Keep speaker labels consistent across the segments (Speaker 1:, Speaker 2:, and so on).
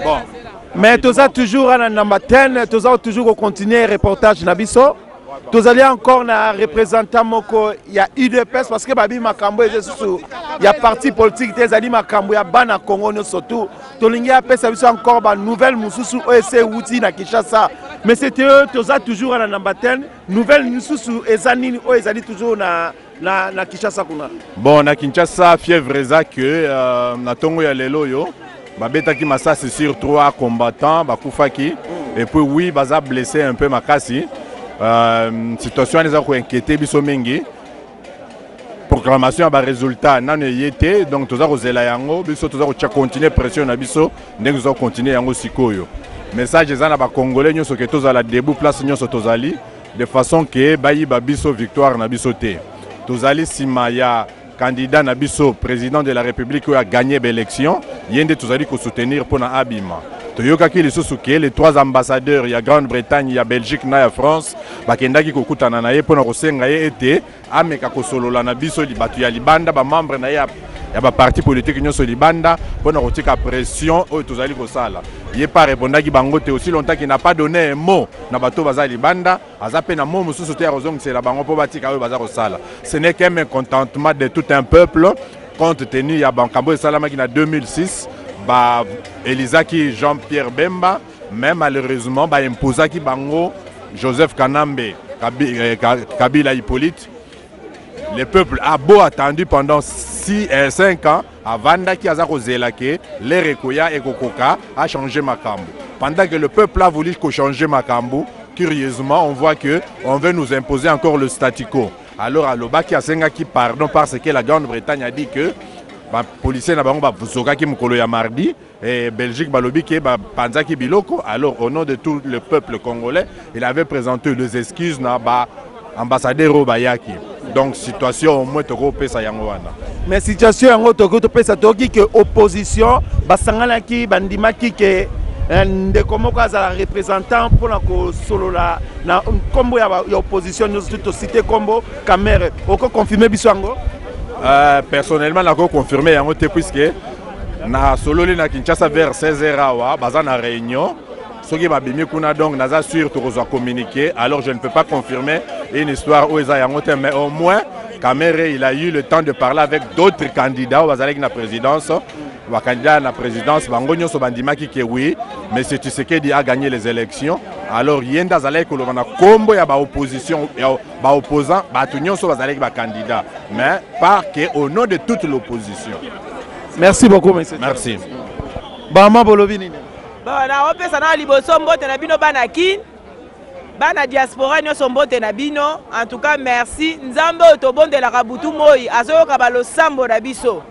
Speaker 1: Bon. Mais tu as toujours un number 10, tu as toujours continué le reportage Nabiso. Tu allez encore na représentant moko il y a UDPS parce que babi makambo il y a parti politique des ali makambo ya bana Congo no surtout to lingi apesa biso encore ba nouvelle mususu OSC outi na Kinshasa mais c'était tu as toujours un number 10 nouvelle mususu ezani o ezali toujours na Kinshasa kuna.
Speaker 2: Bon na Kinshasa fièvre eza que na tongo ya lelo yo babetaki masasi sur 3 combattants bakufaki et puis oui baza blessé un peu makasi. Situation les a inquiété biso mingi proclamation ba résultat nanu yete donc toza kozela yango biso toza ko continuer pression na biso ndenge toza continuer yango sikoyo message ezana ba congolais nyoso ke toza la debout place nyoso tozali de façon que bayi ba biso victoire na biso te tozali sima ya candidat na biso président de la République qui a gagné l'élection yende tozali ko soutenir pour na abima. Toyokaki les 3 ambassadeurs, il y a Grande-Bretagne, il y a Belgique, il y a France, bakendaki kokutana na ye pona kosenga ye ete ameka kosolola na biso libatu ya libanda ba membre na ya ba parti politique nyonso libanda pona kotika pression oyo tozali kosala. Ye pas répondaki bango te aussi longtemps qu'il n'a pas donné un mot na bato baza libanda, azape na mot mususu te rozong c'est la bango po batika oyo baza kosala. Ce n'est qu'un mécontentement de tout un peuple compte tenu ya bankambo salama qui na 2006. Bah, Elisaki Jean-Pierre Bemba, mais malheureusement, bah, imposaki bango Joseph Kanambe, Kabila Hippolyte. Le peuple a beau attendu pendant 5 ans avant qu'il y ait les Rekoya et Kokoka a changé Makambo. Pendant que le peuple a voulu changer Makambo, curieusement, on voit qu'on veut nous imposer encore le statu quo. Alors, à l'Obaki a qui pardon parce que la Grande-Bretagne a dit que les policiers n'ont pas fait mardi et Belgique balobi ba panzaki biloko. Alors au nom de tout le peuple congolais, il avait présenté les excuses na ba ambassadeur Obayaki. Donc situation au moins toko pesa yango wana.
Speaker 1: Mais situation yango toko pesa toki que opposition basangala ki bandimaki que ndeko moko azala représentant pour la solola na kombo ya opposition nous tout cité kombo Kamere. Oko confirmer biso yango?
Speaker 2: Personnellement, je confirmé puisque na sololi na Kinshasa vers 16h awa baza na réunion soki babimi kuna donc naza sûr to communiquer alors je ne peux pas confirmer une histoire où eza yango te mais au moins Kamere il a eu le temps de parler avec d'autres candidats bazalaki na présidence wa candidat na présidence bango nyonso bandimaki que oui mais c'est Tshisekedi a gagné les élections alors yenda zalaki koloba na kombo ya ba opposition ya ba opposant batu nyonso bazalaki ba candidat mais pas que au nom de toute l'opposition.
Speaker 1: Merci beaucoup monsieur.
Speaker 2: Merci.
Speaker 1: Bama bolobi nini?
Speaker 3: Bana opesa na liboso mbote na bino bana kin bana diaspora nyonso mbote na bino en tout cas merci nzambe otobondela kabutu moi azoyoka balosambo na biso.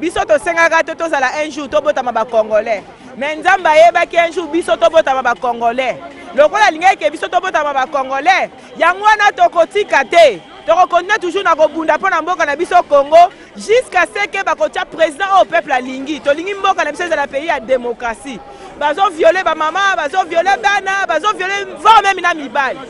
Speaker 3: Biso to sengaka to tozala un jour to botama ba congolais mais nzamba yebaki un jour biso to botama ba congolais lokola lingeke biso to botama ba congolais yango wana tokotika te tokokontinue toujours na kobunda mpo na mboka na biso Congo jusqu'à ce que bakotia président au peuple alingi tolingi mboka na biso ezala pays ya démocratie bazo violer ba mama bazo violer bana bazo violer va même na mibali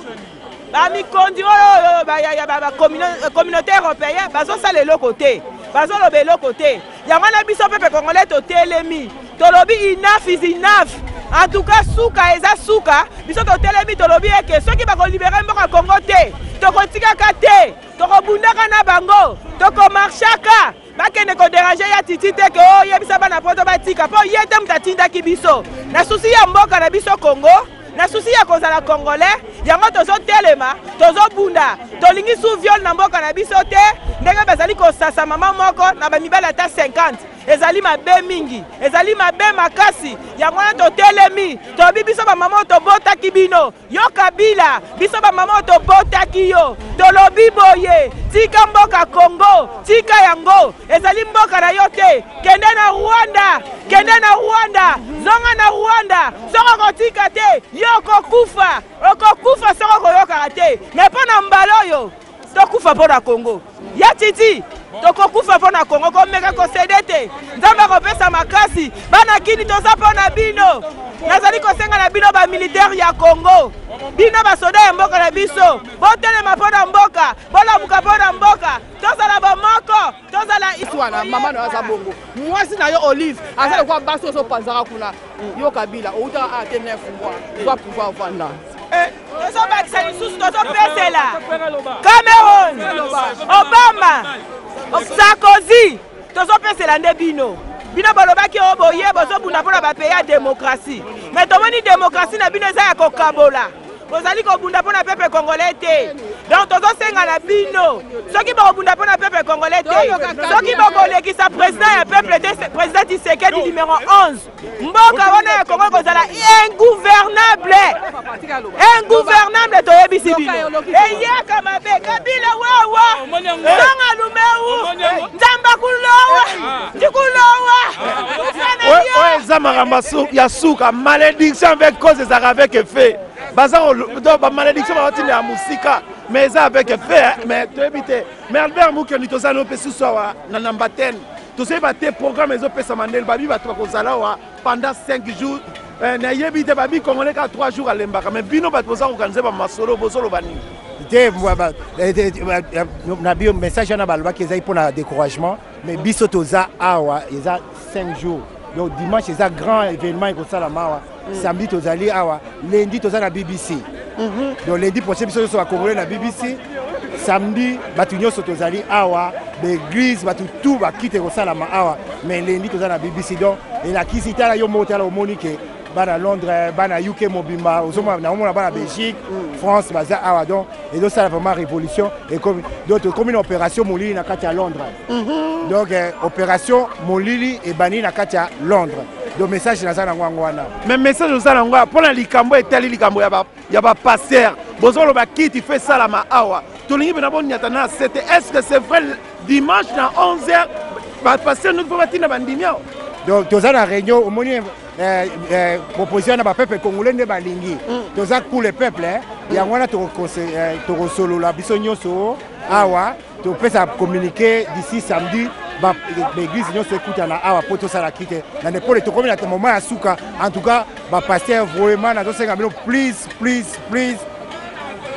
Speaker 3: ba mikondi ya communauté européenne bazo sala eloko te bazo loba eloko te yango na biso peuple congolais totelemi tolobi enough is enough. En tout cas suka eza suka biso totelemi tolobi eke soki bako libérer mboka Congo te tokotikaka te tokobundaka na bango tokomarchaka bakende kodéranger ya titi te ke oyebisa bana poto batika mpo ye te mutu atindaki biso na susi ya mboka na biso Congo na susi ya kozala congolais yango tozotelema tozobunda tolingi su viol na mboka na biso te ndenge bazali kosasa mama moko na bamibali ata 50 ezali mabe mingi ezali mabe makasi yango wana totelemi tobi biso bamama tobotaki bino yo Kabila biso bamama tobotaki yo tolobi boye tika mboka Congo tika yango ezali mboka na yo te kende na Rwanda zonga na Rwanda soko kotika te yo okokufa soko koyoka te mais pona mbaloyo tokufa pona Congo ya titi tokokufa pona Congo komeka kosede te nzambe kopesa makasi bana kini toza pona bino nazali kosenga na bino ba militaire ya Congo bino basoda ya mboka na biso botelema pona mboka bolamuka pona mboka tozala bamoko tozala
Speaker 4: wana mama na za bongo mwasi na yo Olive azali kwa baso so panzaka kuna yo Kabila outa a te 9 mois doit pouvoir vendre
Speaker 3: tozo bakisa lisusu tozo pesela Cameroun Obama Sarkozy tozo pesela nde bino balobaki o boye bozobunda mpona bapays ya démocratie mais tomoni démocratie na bino eza ya kokabola bozali kobunda mpona peuple congolais te donc tozosenga na bino soki bokobunda mpona peuple congolais te soki bokolekisa président ya peuple te président Tshisekedi numéro 11 mboka wana ya Congo kozala ingouvernable toyebisi bino eyaka mabe Kabila wawa nanga lumeu nzamba kulowa ndikulowa
Speaker 1: oyo eza makambo ya suka malédiction avec cause ezaka avec effet baza ba malédiction baotinda ya musika mais eza avec effet mais toyebi te mais Albert Mukeni tozali opesi soa na namba 10 tozoyeba te programme ezopesa mandele babi bato bakozala wa pendant 5 jours nayebi te babi congolais ka 3 jours alembaka mais bino bato boza koorganize bamasolo bozoloba nini
Speaker 5: te na bio message wana balobaki ezali mpona découragement mais biso toza awa eza 5 jours donc dimanche eza grand événement ekosalama awa samedi tozali awa lundi toza na BBC donc lundi prochain biso nyonso bakongolais na BBC samedi bato nyonso tozali awa baeglise bato tout bakite kosalama awa mais lundi toza na BBC donc elakisi tala yo moko tala omoni ke bana Londres bana UK mobimba ozomona naomona bana Belgique France baza awa donc ezosala vraiment révolution et comme donc comme une opération molili na kati ya Londres donc opération molili ebani na kati ya Londres donc message naza nango yango wana
Speaker 1: mais message oza nango mpona likambo etali likambo ya bapasteur bozoloba kiti fe salama awa tolingi mpena bonyata na 7 est-ce que c'est vrai dimanche na 11h bapasteur nous mpo batinda bandimi awa
Speaker 5: donc toza na réunion omoni proposition na bapeuple congolais nde balingi toza pour le peuple yango wana tokosolola biso nyonso awa topesa communiqué d'ici samedi l'église nyonso ekutana awa po tosala kite na ndepole tokomi na moment ya suka en tout cas bapaster vraiment nazosenga bino please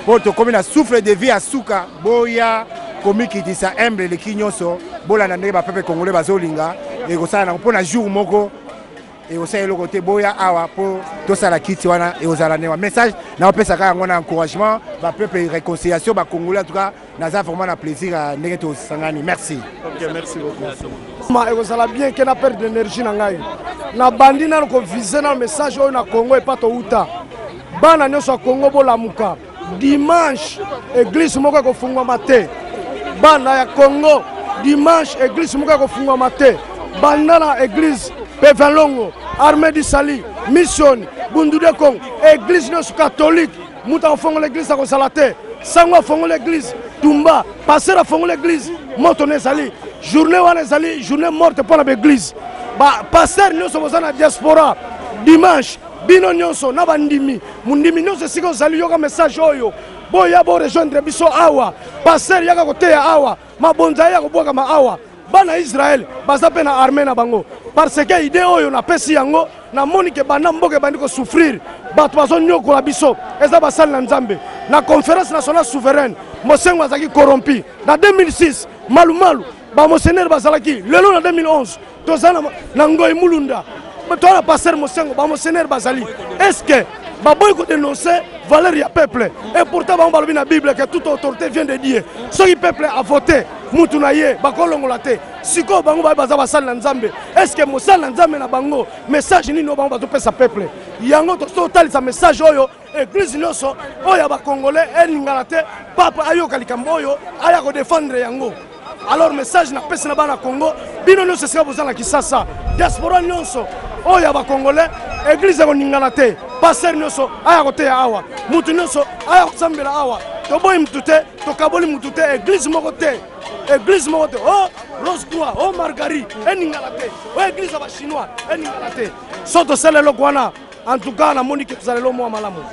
Speaker 5: po tokomi na souffle de vie ya suka boya komikitisa humble eleki nyonso bolanda ndenge bapeuple congolais bazolinga ekosala nango mpo na jour moko ekosala eloko te boya awa po tosala kiti wana ekozala newa message naopesaka yango na encouragement bapeuple réconciliation bacongolais en tout cas naza vraiment na plaisir ndenge tosangani merci.
Speaker 1: Ok, merci beaucoup.
Speaker 6: Ma ekozala bien ke na perte d'énergie na ngai na bandi nano kovise na message oyo na Congo epato uta bana nyonso ya Congo bolamuka dimanche église moko ekofungwama te bana ya Congo dimanche église moko ekofungwama te banda na église Pevalongo armée du Sali mission Bundu de Congo église nyonso catholique muta kofongola l'église akozala te sango afongola l'église Tumba passer afongola l'église moto nezali journée wana ezali journée morte mpona baeglise bapaster nyonso boza na diaspora dimanche bino nyonso na bandimi mundimi nyonso esika ozali yoka message oyo boya borejoindre biso awa paster yaka koteya awa mabonza yaka kobwakama awa bana Israel baza mpe na armée na bango parce que idée oyo napesi yango namoni ke banda mboka ebandi kosouffrir bato bazonyokola biso eza basali na nzambe na conférence nationale souveraine mosengo azalaki corrompi na 2006 malumalu bamosener bazalaki lelo na 2011 toza na ngoi mulunda toana paster mosengo bamosener bazali est-ce que baboyi kodénoncer valeur ya peuple et pourtant bango balobi na Bible que toute autorité vient de Dieu soki peuple a voté mutu na ye bakolongola te sikoyo bango baye baza basali na nzambe est-ce que mosali na nzambe na bango message nini oyo bango bazopesa peuple yango totalisa message oyo église nyonso oyo ya bakongolais eningana te papa ayoka likambo oyo aya kodefendre yango alors message napesi na bana Congo bino nyonso esika boza na Kisasa diaspora nyonso oyo ya bakongolais église ekoningana te paster nyonso aya koteya awa mutu nyonso aya kosambela awa toboyi mutu te tokaboli mutu te église moko te oh Rose Croix oh Marguerite eningana te o église ya bachinois eningana te so tosala eloko wana en tout cas namoni ke tozala elo mwa malamu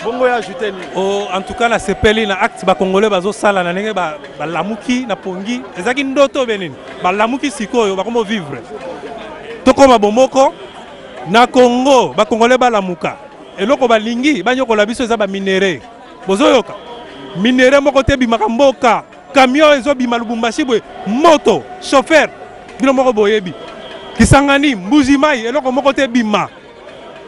Speaker 1: bongo ya ajouter ni
Speaker 7: en tout cas na sepeli na acte bakongolais bazosala na ndenge balamuki na pongi ezaki ndoto benini balamuki sikoyo bakomo vivre tokoma bomoko na Congo bakongolais balamuka eloko balingi banyokola biso eza baminere bozoyoka minere moko te bimaka mboka camion ezobima Lubumbashi boye moto chauffeur bino moko boyebi Kisangani Mbujimai eloko moko te bima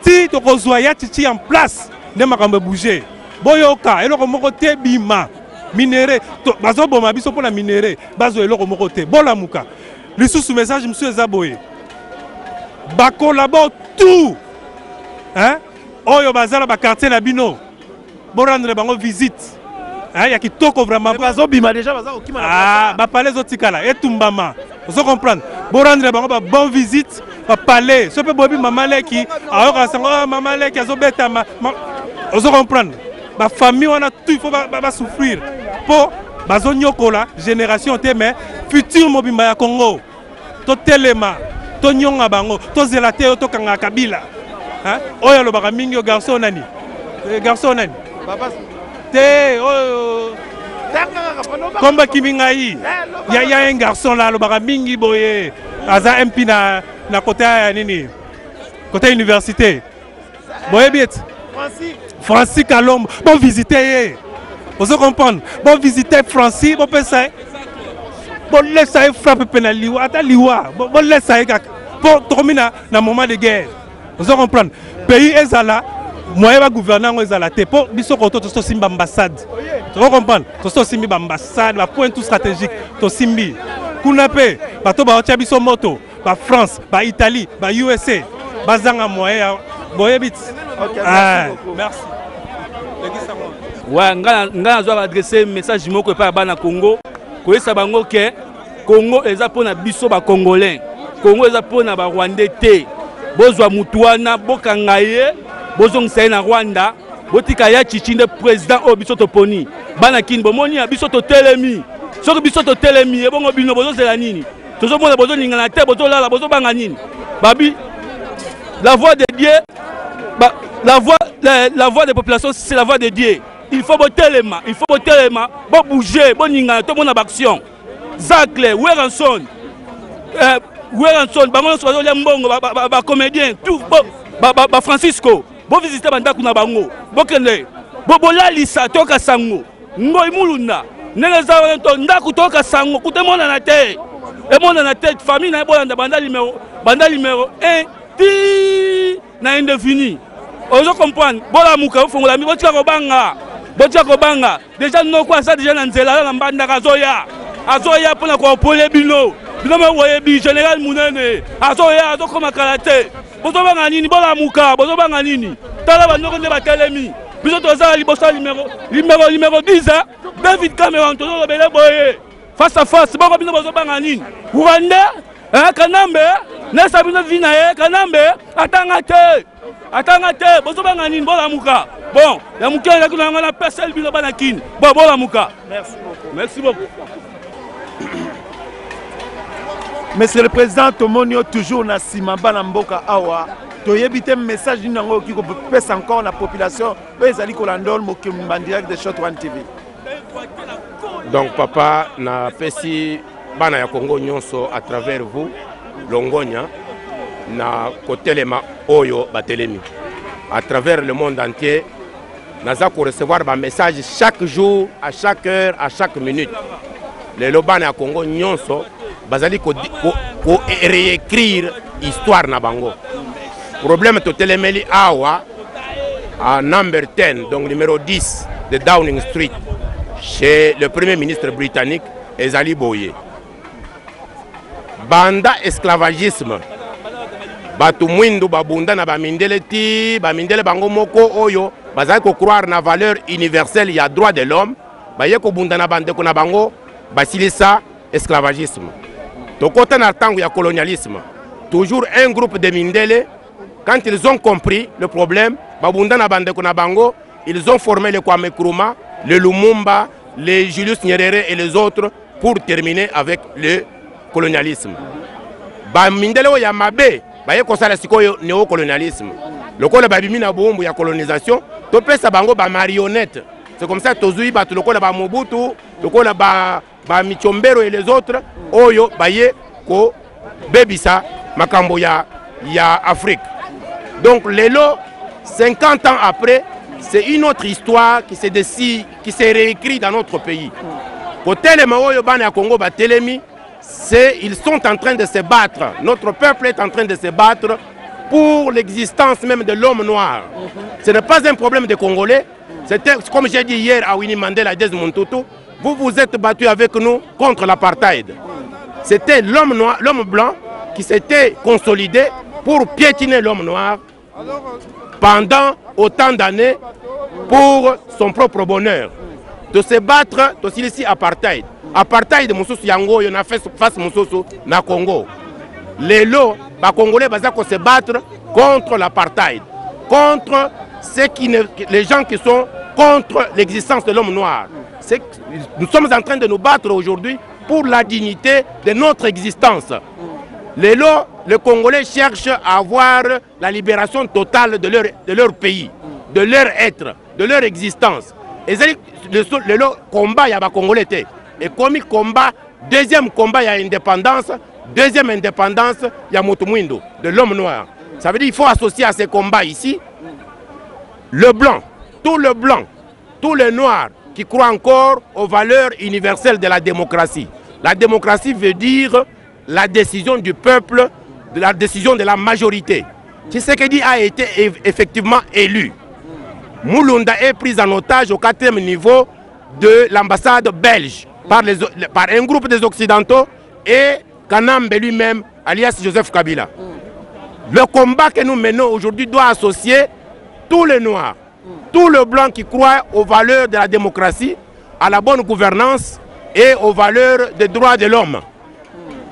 Speaker 7: ti to kozwa ya chichi en place nde makambo bouger boyoka eloko moko te bima minéré bazo boma biso pona minéré bazo eloko moko te bolamuka lisusu message monsieur Zaboye ba collabore tout hein oyo bazala ba quartier na bino bo rendre bango visite hein ya kitoko vraiment
Speaker 1: bazo bima déjà bazo okima na
Speaker 7: ba palais zotikala etumbama vous comprendre bo rendre bango ba bonne visite ba palais ce peut bobi mama leki ayoka sango mama leki azobeta vous comprendre ba famille wana tout il faut ba souffrir pour bazo nyokola génération te mais futur mobimba ya Congo to telema to nyonga bango to zelate to kanga kabila hein oyo lobaka mingi o garçon nani papa te oyo komba kimingai ya un garçon là lobaka mingi boye aza MP na côté ya nini côté université boye biet Francis Kalombo bon visiter vous comprenez bon visiter Francis bon penser bon laisser frapper penaliwa ata liwa bon laisser pour terminer na moment de guerre vous comprenez pays ezala moyen ba gouvernement ezala te pour biso koto to simba ambassade vous comprenez to simbi ambassade ba point tout stratégique to simbi kuna pe bato ba otia biso moto ba France ba Italie ba USA bazanga moyen boyebit merci.
Speaker 8: Ouais, nga zo adresser message moko pa bana Congo ko esa bango ke Congo eza pona biso ba congolais Congo eza pona ba rwandais te bozwa mutuana bokanga ye bozongisa na Rwanda botika ya chichinde président o biso toponi bana kin bomoni ya biso to telemi soko biso to telemi e bongo bino bozozela nini tozomona bozoningana te bozolala bozobanga nini babi la voix de Dieu la voix des populations c'est la voix de Dieu. Il faut botter les mains, bon bouger, bon ninga, tout le monde en action. Zacle, Weranson, bango sozo ya mbongo, ba comédien, tout, ba Francisco, bon visiter banda kuna bango, bon kende, bon la lisa toka sango, ngoy mulunda, nene zawa nto ndaku toka sango, kute mona na te, et mona na te, famille na bolanda banda numéro 1, ti na indéfini. Ozo comprendre, bola muka ufongola mi botika ko banga déjà no kwa ça déjà na nzela na mbanda azoya pona ko pole bino me woye bi général munene azo koma karate bozo banga nini bola muka bozo banga nini tala banoko nde batelemi biso toza liboso numéro 10 David Cameron tozo lobele boye face à face boko bino bozo banga nini Rwanda kanambe nesa bino vina ye kanambe atanga te bozo banga nini bola muka bon la muka la kuna ngana personne bino bana kin bon bola muka merci beaucoup.
Speaker 1: Monsieur le Président Tomonio toujours na simamba na mboka awa toyebite message nango ki ko pesa encore la population ezali ko landol mo kimba direct de Shot One TV.
Speaker 9: Donc papa na pesi bana ya Congo nyonso à travers vous longonya na kotelema oyo batelemi à travers le monde entier naza ko recevoir ba message chaque jour à chaque heure à chaque minute les lobana ya Congo nyonso bazali ko réécrire histoire na bango problème to telemeli awa à number 10 donc numéro 10 de Downing Street chez le premier ministre britannique Ezali Boye banda esclavagisme batu mwindu babunda na bamindele ti bamindele bango moko oyo bazali ko croire na valeur universelle ya droit de l'homme baye ko bunda na bande ko na bango basilisa esclavagisme to kota na tango ya colonialisme toujours un groupe de mindele quand ils ont compris le problème babunda na bande ko na bango ils ont formé le Kwame Nkrumah le Lumumba les Julius Nyerere et les autres pour terminer avec le colonialisme ba mindele ya mabe baye kosala sikoyo néocolonialisme lokola babimi na bombo ya colonisation to pesa bango ba marionnette c'est comme ça tozui ba lokola ba Mobutu lokola ba Michombero et les autres oyo baye ko bebisa makambo ya Afrique. Donc lelo 50 ans après c'est une autre histoire qui se décide qui se réécrit dans notre pays. Ko telema oyo bana ya Congo ba telemi ils sont en train de se battre. Notre peuple est en train de se battre pour l'existence même de l'homme noir. Ce n'est pas un problème des Congolais. C'était, comme j'ai dit hier à Winnie Mandela, Desmond Tutu, vous vous êtes battus avec nous contre l'apartheid. C'était l'homme noir, l'homme blanc qui s'était consolidé pour piétiner l'homme noir pendant autant d'années pour son propre bonheur. De se battre, de se laisser apartheid. Apartheid, Moussous Yango, il y a fait face Moussous na Congo. Les lots, les Congolais, ils se battre contre l'apartheid, contre les gens qui sont contre l'existence de l'homme noir. Nous sommes en train de nous battre aujourd'hui pour la dignité de notre existence. Les Congolais cherchent à avoir la libération totale de leur pays, de leur être, de leur existence. Et le combat, il y a des Congolais. Et comme il combat, deuxième combat, il y a indépendance. Deuxième indépendance, il y a Motumwindo, de l'homme noir. Ça veut dire qu'il faut associer à ces combats ici le blanc, tous les noirs qui croient encore aux valeurs universelles de la démocratie. La démocratie veut dire la décision du peuple, la décision de la majorité. Tshisekedi a été effectivement élu. Mulunda est pris en otage au 4e niveau de l'ambassade belge par un groupe des Occidentaux et Kanambe lui-même, alias Joseph Kabila. Le combat que nous menons aujourd'hui doit associer tous les Noirs, tous les Blancs qui croient aux valeurs de la démocratie, à la bonne gouvernance et aux valeurs des droits de l'homme.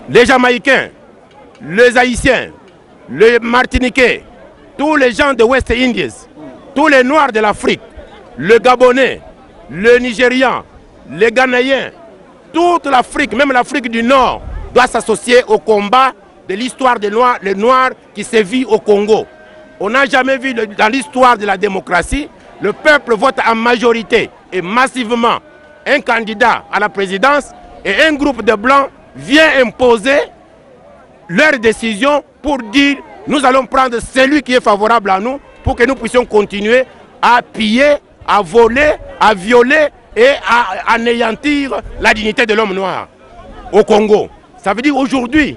Speaker 9: Les Jamaïcains, les Haïtiens, les Martiniquais, tous les gens de West Indies, tous les Noirs de l'Afrique, le Gabonais, le Nigérian, les Ghanéens, toute l'Afrique, même l'Afrique du Nord, doit s'associer au combat de l'histoire des Noirs, les Noirs qui sévit au Congo. On n'a jamais vu dans l'histoire de la démocratie, le peuple vote en majorité et massivement un candidat à la présidence et un groupe de Blancs vient imposer leur décision pour dire nous allons prendre celui qui est favorable à nous pour que nous puissions continuer à piller, à voler, à violer et à anéantir la dignité de l'homme noir au Congo. Ça veut dire aujourd'hui,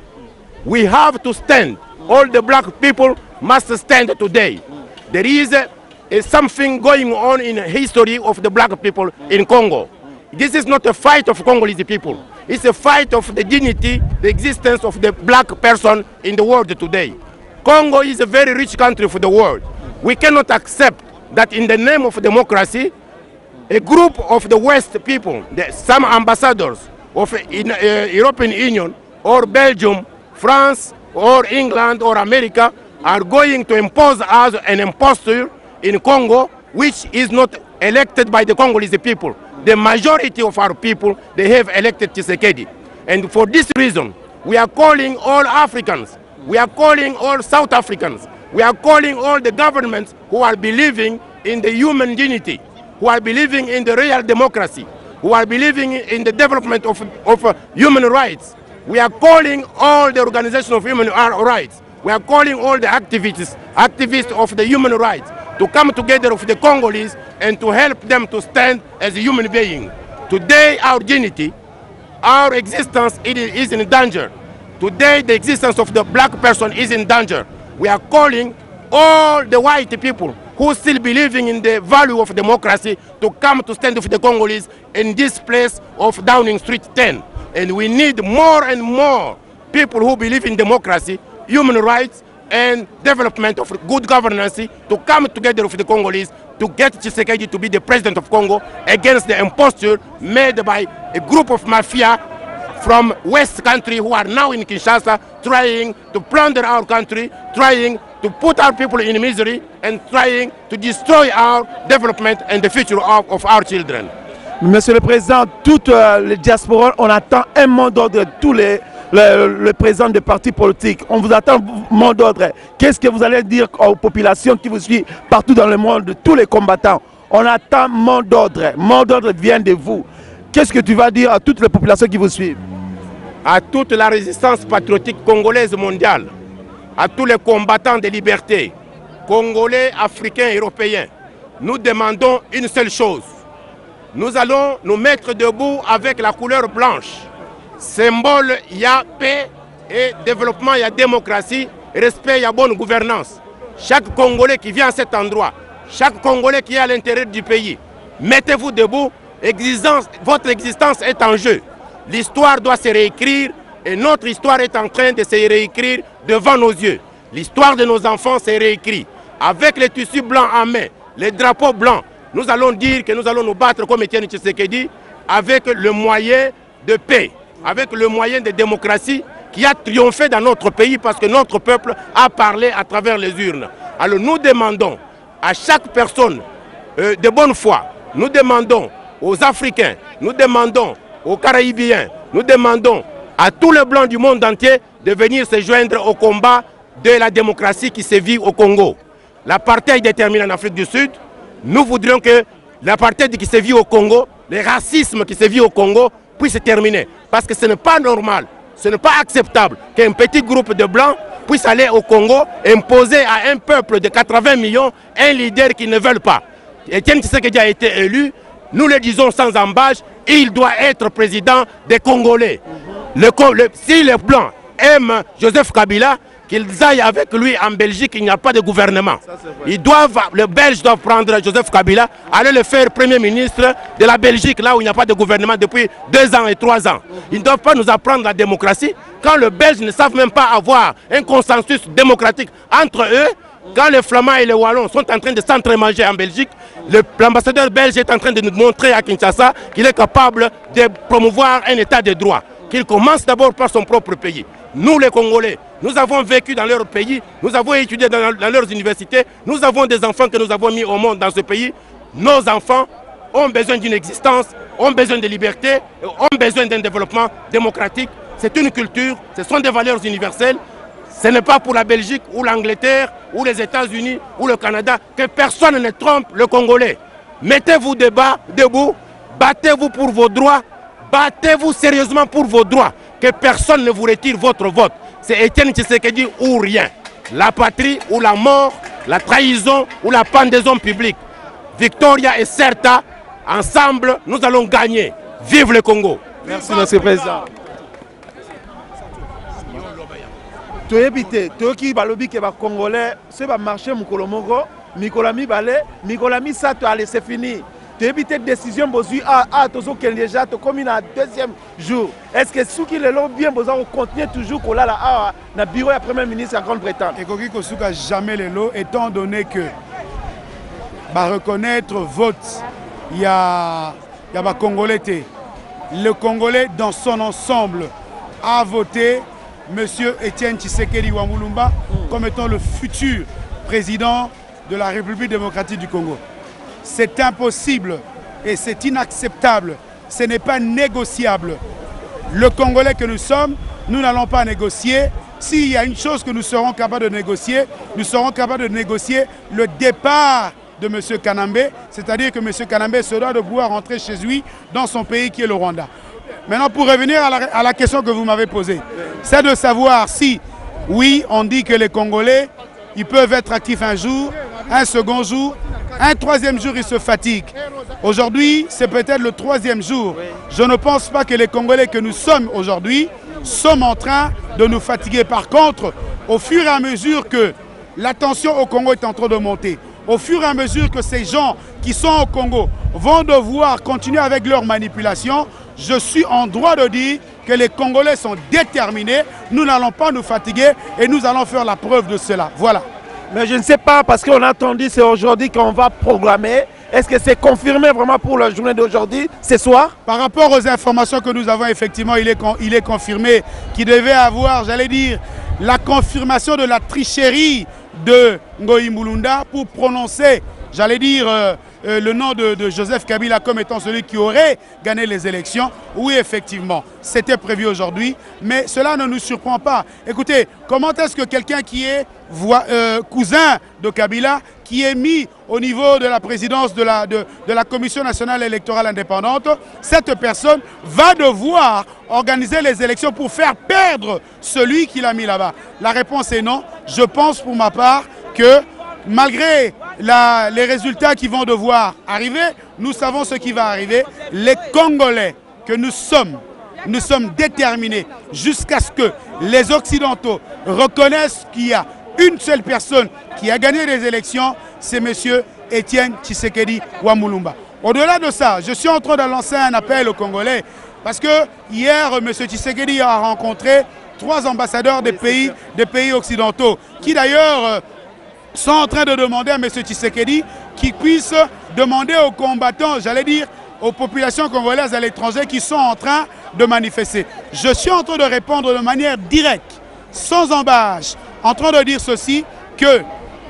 Speaker 9: we have to stand. All the black people must stand today. There is something going on in the history of the black people in Congo. This is not a fight of Congolese people. It's a fight of the dignity, the existence of the black person in the world today. Congo is a very rich country for the world. We cannot accept that in the name of democracy, a group of the West people, some ambassadors of European Union or Belgium, France or England or America are going to impose us an imposture in Congo which is not elected by the Congolese people. The majority of our people, they have elected Tshisekedi. And for this reason, we are calling all Africans, we are calling all South Africans, we are calling all the governments who are believing in the human dignity, who are believing in the real democracy, who are believing in the development of human rights. We are calling all the organizations of human rights. We are calling all the activists of the human rights to come together with the Congolese and to help them to stand as a human being. Today our dignity, our existence is in danger. Today the existence of the black person is in danger. We are calling all the white people who still believing in the value of democracy to come to stand with the Congolese in this place of Downing Street 10. And we need more and more people who believe in democracy, human rights, and development of good governance to come together with the Congolese to get Tshisekedi to be the president of Congo against the imposture made by a group of mafia from West country who are now in Kinshasa trying to plunder our country, trying to put our people in misery and trying to destroy our development and the future of our children.
Speaker 1: Monsieur le Président, toutes les diasporas, on attend un mot d'ordre de tous les présidents des partis politiques. On vous attend un mot d'ordre. Qu'est-ce que vous allez dire aux populations qui vous suivent partout dans le monde, de tous les combattants? On attend un mot d'ordre. Mot d'ordre vient de vous. Qu'est-ce que tu vas dire à toutes les populations qui vous suivent?
Speaker 9: À toute la résistance patriotique congolaise mondiale, à tous les combattants de liberté, congolais, africains, européens, nous demandons une seule chose. Nous allons nous mettre debout avec la couleur blanche. symbole, il y a paix et développement, il y a démocratie, respect, il y a bonne gouvernance. Chaque Congolais qui vient à cet endroit, chaque Congolais qui est à l'intérieur du pays, mettez-vous debout, votre existence est en jeu. L'histoire doit se réécrire et notre histoire est en train de se réécrire devant nos yeux. L'histoire de nos enfants s'est réécrite. Avec les tissus blancs en main, les drapeaux blancs, nous allons dire que nous allons nous battre comme Etienne Tshisekedi avec le moyen de paix, avec le moyen de démocratie qui a triomphé dans notre pays parce que notre peuple a parlé à travers les urnes. Alors nous demandons à chaque personne de bonne foi, nous demandons aux Africains, nous demandons aux Caraïbiens, nous demandons à tous les Blancs du monde entier de venir se joindre au combat de la démocratie qui se vit au Congo. L'apartheid est terminé en Afrique du Sud. Nous voudrions que l'apartheid qui se vit au Congo, le racisme qui se vit au Congo puisse se terminer. Parce que ce n'est pas normal, ce n'est pas acceptable qu'un petit groupe de Blancs puisse aller au Congo imposer à un peuple de 80 millions un leader qu'ils ne veulent pas. Etienne Tshisekedi a été élu, nous le disons sans embâche, il doit être président des Congolais. Si les Blancs aiment Joseph Kabila, qu'ils aillent avec lui en Belgique, il n'y a pas de gouvernement. Les Belges doivent prendre Joseph Kabila, aller le faire Premier ministre de la Belgique, là où il n'y a pas de gouvernement depuis 2 ans et 3 ans. Ils ne doivent pas nous apprendre la démocratie quand les Belges ne savent même pas avoir un consensus démocratique entre eux. Quand les Flamands et les Wallons sont en train de s'entremanger en Belgique, l'ambassadeur belge est en train de nous montrer à Kinshasa qu'il est capable de promouvoir un état de droit. Qu'il commence d'abord par son propre pays. Nous les Congolais, nous avons vécu dans leur pays, nous avons étudié dans leurs universités, nous avons des enfants que nous avons mis au monde dans ce pays. Nos enfants ont besoin d'une existence, ont besoin de liberté, ont besoin d'un développement démocratique. C'est une culture, ce sont des valeurs universelles. Ce n'est pas pour la Belgique ou l'Angleterre ou les États-Unis ou le Canada que personne ne trompe le Congolais. Mettez-vous debout, battez-vous pour vos droits, battez-vous sérieusement pour vos droits, que personne ne vous retire votre vote. C'est Etienne Tshisekedi ou rien. La patrie ou la mort, la trahison ou la pendaison publique. Victoria et Certa, ensemble, nous allons gagner. Vive le Congo.
Speaker 1: Merci, Monsieur le Président. Toyebite, toyoki balobi ke ba Congolais, c'est ba marché mukolo moko, mikolami bale, mikolami sato allez c'est fini. Toyebite décision bozui tozo ken déjà to comme na 2e jour. Est-ce que ceux qui le l'ont bien besoin continuer toujours kola la na bureau ya Premier ministre en Grande-Bretagne?
Speaker 10: Ekoki kosuka jamais le lot étant donné que ba reconnaître vote ya ba Congolais. Le Congolais dans son ensemble a voté Monsieur Etienne Tshisekedi Wamulumba comme étant le futur président de la République démocratique du Congo. C'est impossible et c'est inacceptable. Ce n'est pas négociable. Le Congolais que nous sommes, nous n'allons pas négocier. S'il y a une chose que nous serons capables de négocier, nous serons capables de négocier le départ de M. Kanambe, c'est-à-dire que M. Kanambe se doit de pouvoir rentrer chez lui dans son pays qui est le Rwanda. Maintenant, pour revenir à la question que vous m'avez posée, c'est de savoir si, oui, on dit que les Congolais, ils peuvent être actifs un jour, un second jour, un 3e jour, ils se fatiguent. Aujourd'hui, c'est peut-être le 3e jour. Je ne pense pas que les Congolais que nous sommes aujourd'hui sommes en train de nous fatiguer. Par contre, au fur et à mesure que la tension au Congo est en train de monter, au fur et à mesure que ces gens qui sont au Congo vont devoir continuer avec leur manipulation, je suis en droit de dire que les Congolais sont déterminés, nous n'allons pas nous fatiguer et nous allons faire la preuve de cela. Voilà.
Speaker 1: Mais je ne sais pas, parce qu'on a entendu, c'est aujourd'hui qu'on va programmer. Est-ce que c'est confirmé vraiment pour la journée d'aujourd'hui, ce soir?
Speaker 10: Par rapport aux informations que nous avons, effectivement, il est confirmé qu'il devait avoir, j'allais dire, la confirmation de la tricherie de Ngoï Mulunda pour prononcer, j'allais dire, le nom de Joseph Kabila comme étant celui qui aurait gagné les élections. Oui, effectivement, c'était prévu aujourd'hui, mais cela ne nous surprend pas. Écoutez, comment est-ce que quelqu'un qui est cousin de Kabila, qui est mis au niveau de la présidence de la Commission nationale électorale indépendante, cette personne va devoir organiser les élections pour faire perdre celui qui l'a mis là-bas? La réponse est non. Je pense pour ma part que malgré les résultats qui vont devoir arriver, nous savons ce qui va arriver. Les Congolais que nous sommes nous sommes déterminés jusqu'à ce que les Occidentaux reconnaissent qu'il y a une seule personne qui a gagné les élections, c'est M. Étienne Tshisekedi Wamulumba. Au-delà de ça, je suis en train de lancer un appel aux Congolais parce que hier, M. Tshisekedi a rencontré 3 ambassadeurs des pays occidentaux qui d'ailleurs sont en train de demander à M. Tshisekedi qu'il puisse demander aux combattants, j'allais dire, aux populations congolaises à l'étranger qui sont en train de manifester. Je suis en train de répondre de manière directe, sans embâche, en train de dire ceci, que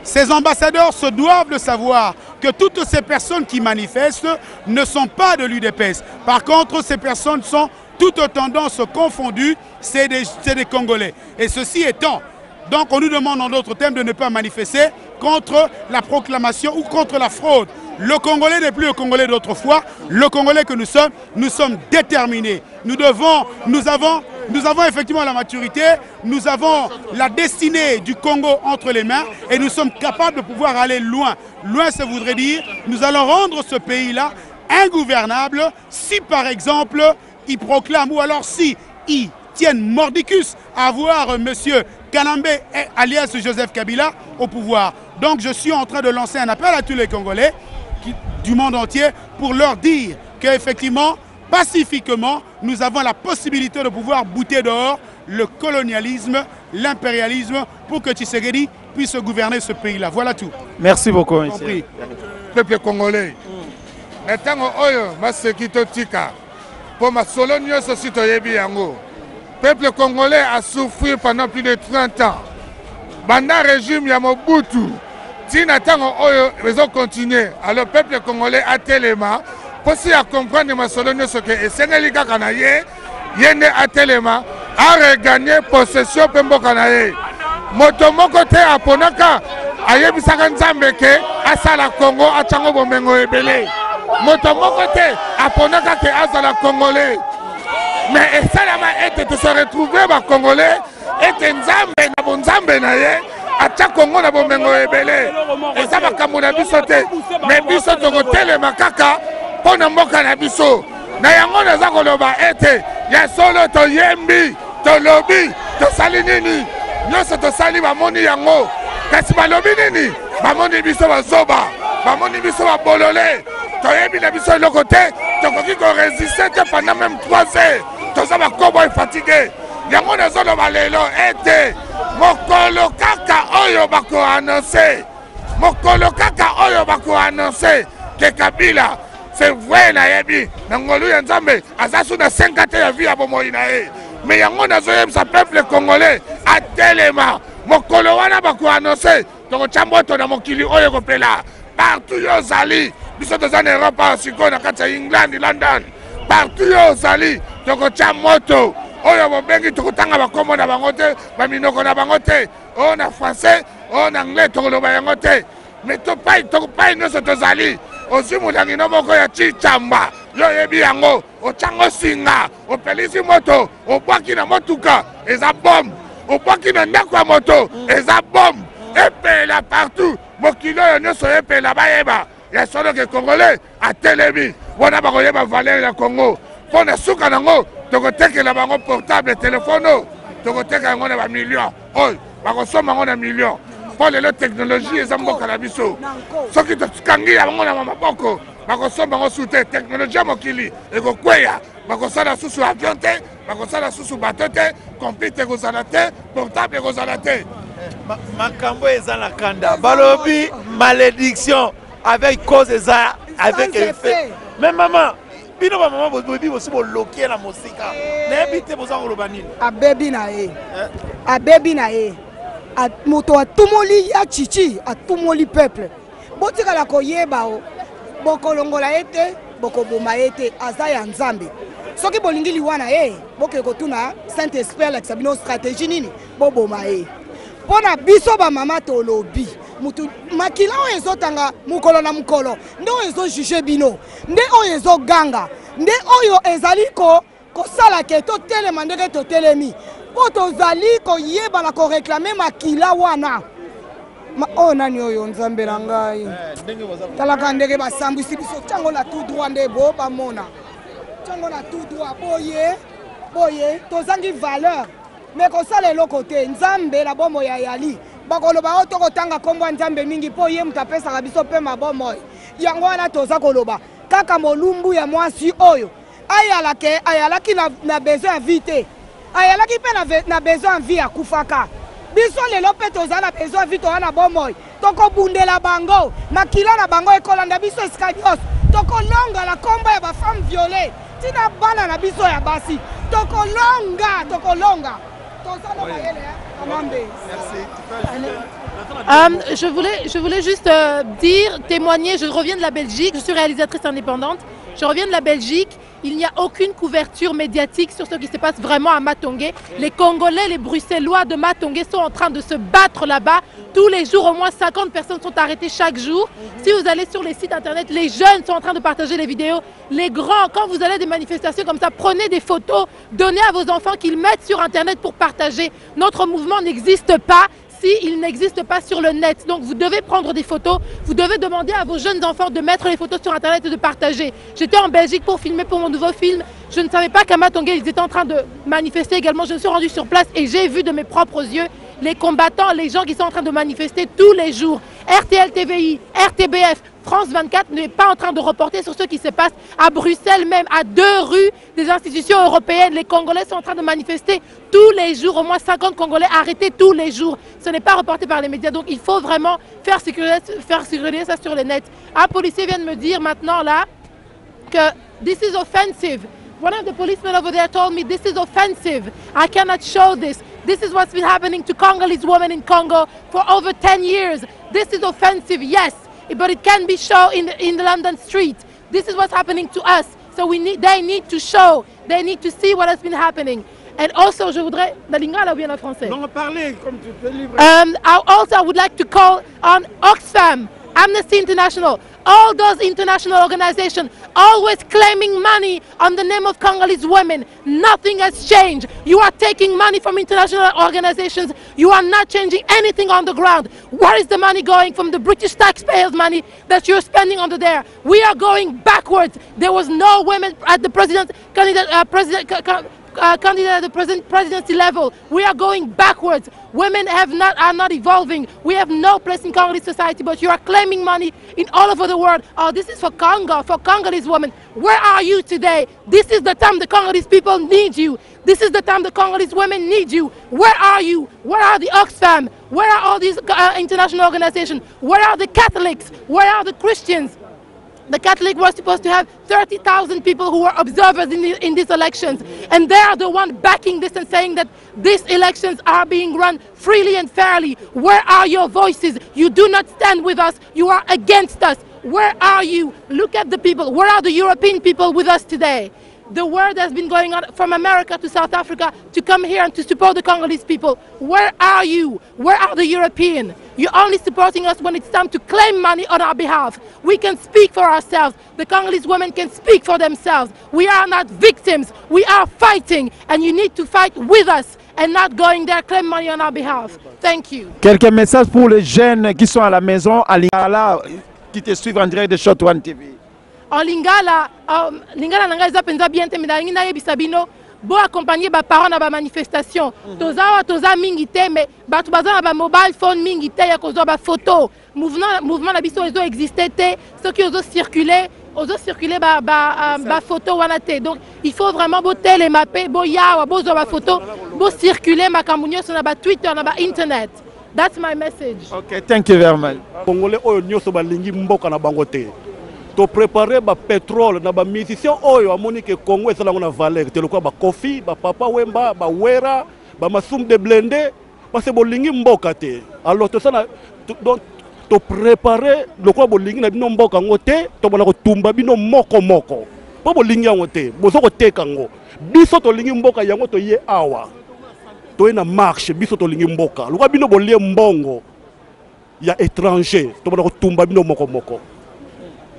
Speaker 10: ces ambassadeurs se doivent de savoir que toutes ces personnes qui manifestent ne sont pas de l'UDPS. Par contre, ces personnes sont toutes tendances confondues, c'est des Congolais. Et ceci étant, donc on nous demande en d'autres termes de ne pas manifester contre la proclamation ou contre la fraude. Le Congolais n'est plus le Congolais d'autrefois. Le Congolais que nous sommes déterminés. Nous avons effectivement la maturité, nous avons la destinée du Congo entre les mains et nous sommes capables de pouvoir aller loin. Loin, ça voudrait dire, nous allons rendre ce pays-là ingouvernable si par exemple, ils proclament ou alors si ils tiennent mordicus à voir M. Kanambe alias Joseph Kabila au pouvoir. Donc je suis en train de lancer un appel à tous les Congolais du monde entier pour leur dire qu'effectivement, pacifiquement, nous avons la possibilité de pouvoir bouter dehors le colonialisme, l'impérialisme pour que Tshisekedi puisse gouverner ce pays-là. Voilà tout.
Speaker 1: Merci beaucoup. Monsieur.
Speaker 11: Peuple congolais. Netango oyo masekito tika. Pour ma solo nyonso sito yebi yango. Peuple congolais a souffert pendant plus de 30 ans. Banda régime ya Mobutu. Tina tango oyo rezo continuer. Alors peuple congolais a telema. Pour si à comprendre ma solo nyonso ke esengeli kaka na ye. Yende a telema. A regagner possession pe mboka na ye. Moto moko te aponaka. Ayebisaka nzambe ke asala Congo achango bomengo ebele. Moto moko te aponaka ke asala Congolais. Mais esalama ete te se retrouver ba Congolais ete nzambe na bonzambe na ye acha Congo na bomengo ebele. Eza makambo na biso te. Mais biso tokotelema kaka pona mboka na biso. Na yango naza koloba ete ya solo toyembi tolobi tosali nini nyonso tosali bamoni yango kasi balobi nini bamoni biso bazoba bamoni biso babolole toyebi na biso eloko te tokoki koresiste te pendant même 3 heures toza bakobo efatigué yango nazoloba lelo ete mokolo kaka oyo bakoannonce mokolo kaka oyo bakoannonce ke Kabila c'est vrai nayebi na ngolu ya nzambe aza su na 5 te ya vie ya bomoi na ye mais yango nazoyebisa peuple congolais atelema mokolo wana bakoannonce tokotya mboto na mokili oyo kopela partout yo ozali biso toza na Europe sikoyo na kati ya England London partout yo ozali tokotya moto oyo bobengi tokotanga bakombo na bango te baminoko na bango te oyo na français oyo na anglais tokoloba yango te mais tokopai nyonso tozali ozwi molangi no moko ya chichamba yo yebi yango otyango singa opelisi moto obwaki na motuka eza bombe obwaki na ndako ya moto eza bombe epela partout mokili oyo nyonso epela bayeba ya solo ke Congolais atelemi wana bakoyeba valeur ya Congo mpo na suka nango tokotekela bango portable telefono tokoteka yango na bamillion oyo bakosomba yango na million mpo lelo teknologie eza mboka na biso soki tokangi yango na maboko bakosomba yango su te teknologie ya mokili ekokweya bakosala susu avion te bakosala susu bato te computer ekozala te portable ekozala te
Speaker 1: makambo eza na kanda balobi malédiction avec cause eza avec effet mais maman bino ba mama bobi bosi bolokie na mosika nayebi te boza koloba nini
Speaker 12: abebi na ye moto atumoli ya chichi atumoli peuple botikala koyeba o bokolongola ye te bokoboma ye te aza ya nzambe soki bolingi liwana ye boke kotuna saint esprit alakisa bino stratégie nini boboma ye mpona biso bamama tolobi mutu makila oyo ezotanga mokolo na mokolo nde oyo ezojuge bino nde oyo ezoganga nde oyo ezali kosala ke totelema ndenge totelemi mpo tozali koyeba na koreklame makila wana oyo nani oyo nzambe na ngai talaka ndenge basambwisi biso ntango na tout droit nde bo bamona ntango na tout droit boye boye tozangi valeur mais kosala eloko te nzambe na bomoi ya yali bakoloba o tokotanga kombo ya nzambe mingi mpo ye moto apesaka biso mpe mabomoi yango wana toza koloba kaka molumbu ya mwasi oyo ayalaki na besoin ya vie te ayalaki mpe na besoin ya vie ya kufaka biso lelo mpe toza na besoin ya vie toza na bomoi tokobundela bango makila na bango ekolanda biso esika nyonso tokolonga na kombo ya bafemme viole tina bana na biso ya basi tokolonga toza na mayele amambe.
Speaker 13: Je voulais juste témoigner, je reviens de la Belgique, je suis réalisatrice indépendante, je reviens de la Belgique, il n'y a aucune couverture médiatique sur ce qui se passe vraiment à Matongé. Les Congolais, les Bruxellois de Matongé sont en train de se battre là-bas. Tous les jours, au moins 50 personnes sont arrêtées chaque jour. Si vous allez sur les sites internet, les jeunes sont en train de partager les vidéos. Les grands, quand vous allez à des manifestations comme ça, prenez des photos, donnez à vos enfants qu'ils mettent sur internet pour partager. Notre mouvement n'existe pas s'il n'existe pas sur le net. Donc vous devez prendre des photos, vous devez demander à vos jeunes enfants de mettre les photos sur internet et de partager. J'étais en Belgique pour filmer pour mon nouveau film. Je ne savais pas qu'à Matongé, ils étaient en train de manifester également. Je me suis rendue sur place et j'ai vu de mes propres yeux les combattants, les gens qui sont en train de manifester tous les jours. RTL TVI, RTBF, France 24 n'est pas en train de reporter sur ce qui se passe à Bruxelles, même à 2 rues des institutions européennes. Les Congolais sont en train de manifester tous les jours, au moins 50 Congolais arrêtés tous les jours. Ce n'est pas reporté par les médias, donc il faut vraiment faire circuler ça sur le net. Un policier vient de me dire maintenant là que this is offensive. One of the policemen over there told me this is offensive. I cannot show this. This is what's been happening to Congolese women in Congo for over 10 years. This is offensive, yes, but it can be shown in the London street. This is what's happening to us. So they need to show, they need to see what has been happening. And also, je voudrais, la lingala ou bien en français? Non, parler comme tu peux libre. I would like to call on Oxfam, Amnesty International, all those international organizations always claiming money on the name of Congolese women. Nothing has changed. You are taking money from international organizations. You are not changing anything on the ground. Where is the money going from the British taxpayers' money that you're spending under there? We are going backwards. There was no women at the candidate at the presidency level. We are going backwards. Women are not evolving. We have no place in Congolese society, but you are claiming money in all over the world. Oh, this is for Congo, for Congolese women. Where are you today? This is the time the Congolese people need you. This is the time the Congolese women need you. Where are you? Where are the Oxfam? Where are all these international organizations? Where are the Catholics? Where are the Christians? The Catholic was supposed to have 30,000 people who were observers in these elections. And they are the ones backing this and saying that these elections are being run freely and fairly. Where are your voices? You do not stand with us. You are against us. Where are you? Look at the people. Where are the European people with us today? The word has been going on from America to South Africa to come here and to support the Congolese people. Where are you? Where are the Europeans? You're only supporting us when it's time to claim money on our behalf. We can speak for ourselves. The Congolese women can speak for themselves. We are not victims. We are fighting. And you need to fight with us and not going there claim money on our behalf. Thank you.
Speaker 1: Quelques messages pour les jeunes qui sont à la maison, à Lingala, qui te suivent en direct de Shot One TV.
Speaker 13: En Lingala, Lingala nanga eza penza bien te mais na yebisa bino bo accompagner ba parents na ba manifestation. Toza mingi te mais batu baza na ba mobile phone mingi te ya kozwa ba photo. Mouvement na biso ezo exister te, ceux qui ozo circuler ba photo wana te. Donc il faut vraiment bo télémapper, bo yawa bo zo ba photo, bo circuler makambo nyonso na ba Twitter na ba internet. That's my message.
Speaker 1: Okay, thank you very much.
Speaker 14: Congolais oyo nyonso balingi mboka na bango te. To préparer ba pétrole na ba musicien oyo amoni ke Congo esalango na valeur te lokwa ba Kofi, ba Papa Wemba, ba Wera, ba Masum de Blende parce que bolingi mboka te. Alors to sana donc to préparer lokwa bolingi na bino mboka ngo te to bona ko tumba bino moko moko. Po bolingi yango te, bozo ko teka ngo. Biso to lingi mboka yango to ye awa. To na marche biso to lingi mboka. Lokwa bino bolie mbongo ya étranger to bona ko tumba bino moko moko.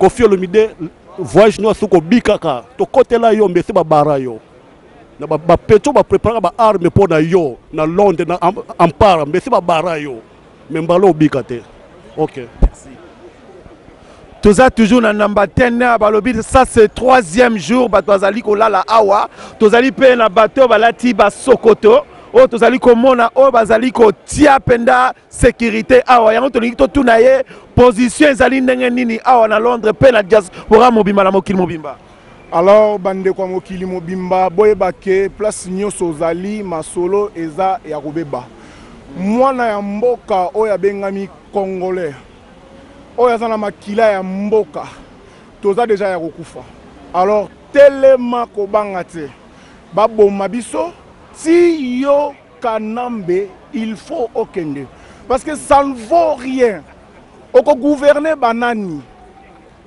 Speaker 14: Kofi Olomide voyage no suko bikaka to kotela yo mbese ba bara yo na ba peto ba prépare ba arme po na yo na Londres na ampara mbese ba bara yo membalo bikate. OK, merci.
Speaker 1: toza toujours na namba 10 balobi ça c'est 3e jour bato azali kolala awa tozali pe na bato balati basokoto o tozali komona o bazali kotia penda sécurité awa yango tolingi totuna ye position ezali ndenge nini awa na Londres pe na diaspora mobimba na mokili mobimba.
Speaker 15: Alors bande kwa mokili mobimba boyeba ke place nyonso ozali masolo eza ya kobeba mwana ya mboka oyo abengami congolais oyo aza na makila ya mboka toza deja ya kokufa. Alors telema kobanga te baboma biso si yo kanambe il faut okende parce que ça ne vaut rien oko gouverner banani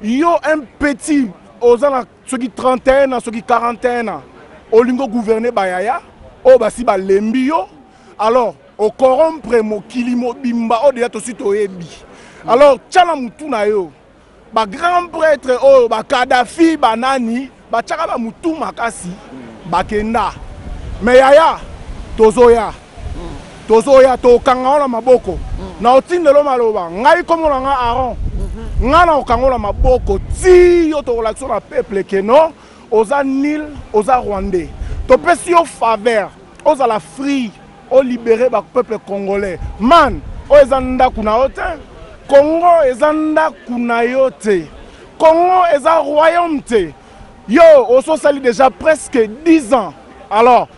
Speaker 15: yo un petit ozana soki 31 ans soki 41 ans olingo gouverner bayaya o basi balembi yo alors au corrompre mokili mobimba o deya tosi toyebi. Alors tchala mutu na yo ba grand prêtre o ba Kadhafi banani ba tchaka ba mutu makasi bakenda mais yaya tozoya to kangola maboko na otindelo maloba ngai komola nga Aaron nga na okangola maboko ti yo to relation na peuple que non oza Nil oza Rwandais to pesi yo faveur oza la free o libérer ba peuple congolais man o ezanda kuna ote Congo ezanda kuna yote Congo eza royaume te yo oso sali déjà presque 10 ans. Alors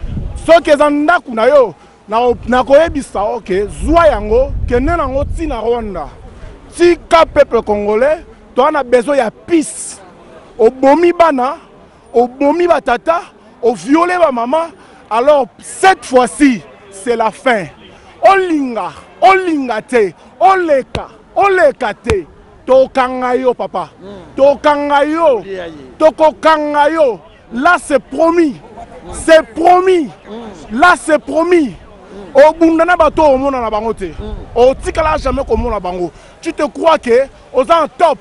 Speaker 15: ce que ezanda kuna yo na koyebisa ok zwa yango kene nango ti na Rwanda ti ka peuple congolais to ana besoin ya peace obomi bana obomi batata o violer ba maman. Alors cette fois-ci c'est la fin. Olinga te oleka te tokanga yo papa tokanga yo tokokanga yo. Là c'est promis là c'est promis. Au bundana bato au monde na bango te au tikala jamais comme na bango. Tu te crois que aux en top?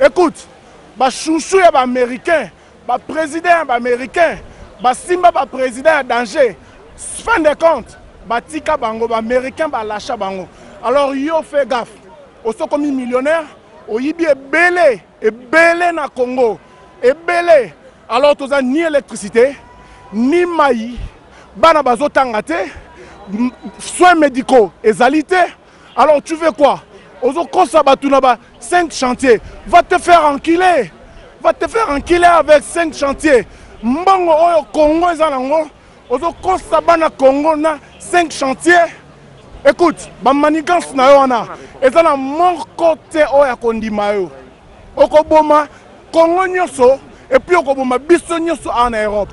Speaker 15: Écoute, ba chouchou ya ba américain, ba président ba américain, ba simba ba président danger. Fin de compte, ba tika bango ba américain ba lâcha bango. Alors yo fais gaffe. Au so comme millionnaire, au yibi ebele na Congo, ebele. Alors toza ni électricité, ni maï, bana bazo tangate, soins médicaux ezalité. Alors tu fais quoi? Ozo kosa batunaba 5 chantiers. Va te faire enculer avec 5 chantiers. Mbongo oyo Congo ezanango. Ozo kosa bana Congo na 5 chantiers. Écoute, ba manigance na yo wana. Ezana mon côté oya kondima yo. Okoboma Congo nyoso et puis okoboma biso nyoso en Europe.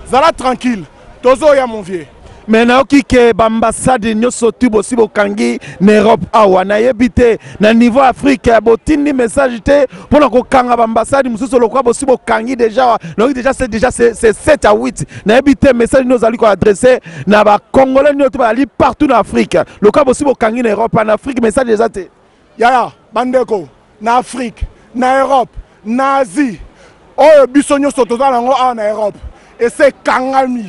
Speaker 15: Zala tranquille. Tozo ya mon vieux.
Speaker 1: Mais na okike bambassade nyoso tubo sibo kangi na Europe awa na yebite na niveau Afrique botindi message te pour na kokanga bambassade mususu lokwa bosibo kangi déjà c'est 7 à 8 na yebite message nous allons adresser na ba congolais nyoto bali partout en Afrique lokwa bosibo kangi na Europe en Afrique message déjà te
Speaker 15: yaya bandeko na Afrique na Europe na Asie oyo biso nyoso tozala ngo en Europe et c'est kangami.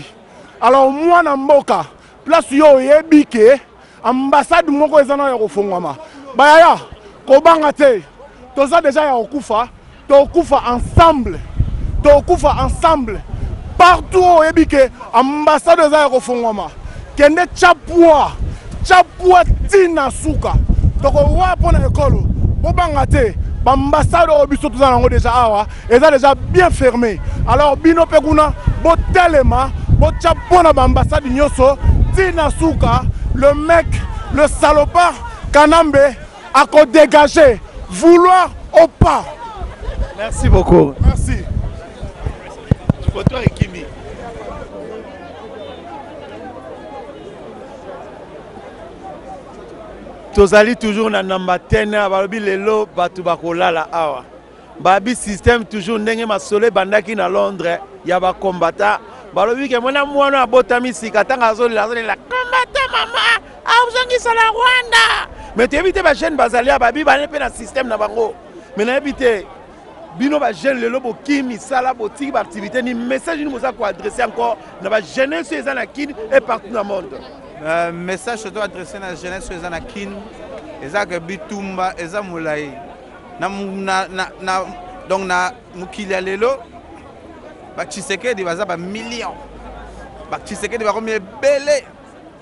Speaker 15: Alors moi na mboka place yo yebike ambassade moko ezana ya kofungwama bayaya kobanga te toza déjà ya okufa tokufa ensemble partout yebike ambassade eza ya kofungwama kende chapua tina suka toko wa pona ekolo bobanga te ambassade o biso toza nango déjà awa eza déjà bien fermé. Alors bino pekuna botelema Bochapona bambassade nyoso tina suka le mec le salopard Kanambe a qu'à dégager vouloir ou pas.
Speaker 1: Merci beaucoup.
Speaker 15: Merci.
Speaker 1: Photo avec Kimi. Tozali toujours na namba 10 balobi lelo batu bakolala awa. Babi système toujours ndenge masole bandaki na Londres ya ba combattant. Balobi ke mwana mwana abotami sika tanga azolela combattant mama auzangisa la Rwanda. Mais tu évite ba jeune bazalia babi bane pe na système na bango. Mais na évite bino ba jeune lelo bo kimi sala botiki ba activité ni message ni moza ko adresser encore na ba jeunesse ezana kin et partout dans le monde.
Speaker 16: Message doit adresser na jeunesse ezana kin ezaka bitumba ezamulai. donc na mokili ya lelo Tshisekedi baza ba millions Tshisekedi bakomi ebele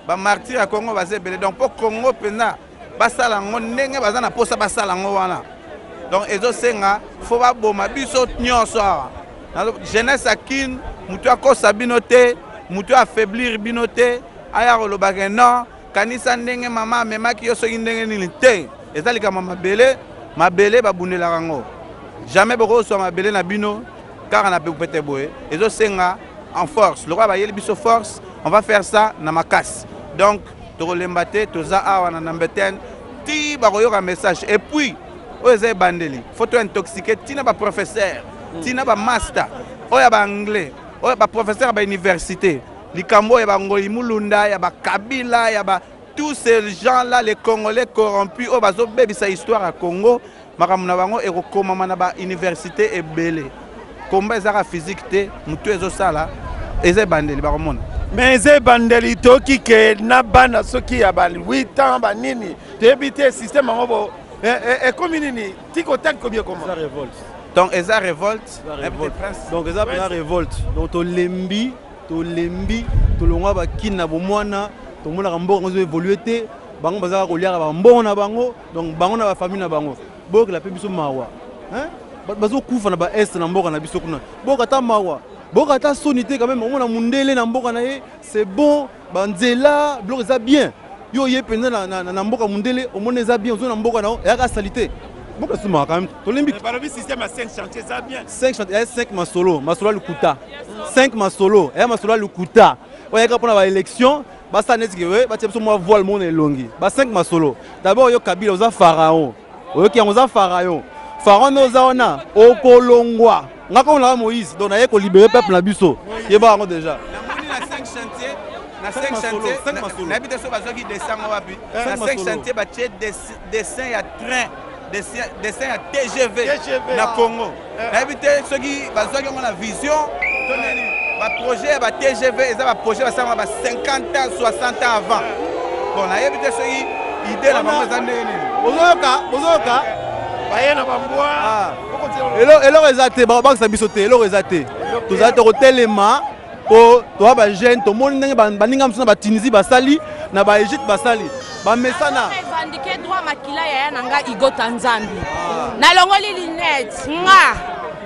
Speaker 16: bamartyr ya Congo baza ebele donc mpo Congo mpena basala yango ndenge baza na posa basala yango wana donc ezosenga fo baboma biso nyonso awa jeunesse akine mutu akosa bino te mutu affaiblir bino te aya kolobaka non kanisa ndenge mama amemaki yo soki ndenge nini te eza likama mabele babundelaka yango jamais bokozwa mabele na bino kaka na pete boye ezosenga en force lokola bayeli biso force on va faire ça na makasi donc tokolemba te toza awa na number 10 ti bakoyoka message et puis oyo eza ebandeli faut to intoxiquer tina baprofesseur tina bamaster oyo ya baanglais oyo baprofesseur ya bauniversité likambo ya bangoli mulunda ya bakabila ya ba tous ces gens là les Congolais corrompus oyo bazobebisa histoire ya Congo makambo na bango ekokomama na bauniversité ebele komba ezaka physique te mutu ezosala eza ebandeli bakomona
Speaker 1: mais eza ebandeli toki ke na bana soki ya ba 8 ans banini toyebi te système yango ekomi nini tikotaki kobie koma
Speaker 16: donc eza révolte
Speaker 17: donc eza pena révolte donc tolembi tolongwa bakini na bomwana tomonaka mboka ngo évoluer te bango bazaka koliaka bambongo na bango donc bango na bafamille na bango bokela mpe biso mawa bazokufa na baeste na mboka na biso kuna boka ata mawa boka ata soni te quand même omona mundele na mboka na ye c'est bon banzela biloko eza bien yo ye mpenza na mboka mundele omona eza bien ozo na mboka nao eyaka salite boka sumaka quand même tolembi
Speaker 1: balobi système ya 5 chantiers eza bien
Speaker 17: 5 chantiers 5 masolo ya lukuta 5 masolo ya masolo ya lukuta oyaka mpona baélection basa neti ke we batia biso mwa voile mona elongi ba 5 masolo d'abord yo Kabila oza pharaon oyoki yango oza pharaon oza wana okolongwa nga komona Moïse donc naye kolibere peuple na biso yeba yango déjà
Speaker 16: na 5 chantiers na bité so bazoki dessin wapi na 5 chantiers batie dessin ya train dessin ya TGV na Congo na bité soki bazoki ngo na vision toneli ba projet ba TGV eza ba projet basama ba 50 ans 60 ans avant bon na bité soki idée na bango zande nini
Speaker 17: ozoka
Speaker 1: bayena bambwa
Speaker 17: eloko eza te bakisa biso te eloko eza te tozali te kotelema po toa bajeune tomoni ndenge baninga mosusu na batunisie basali na baegypte basali bamesana
Speaker 18: evandike droit makila yaya na nga Igo Tanzambi nalongoli linete nga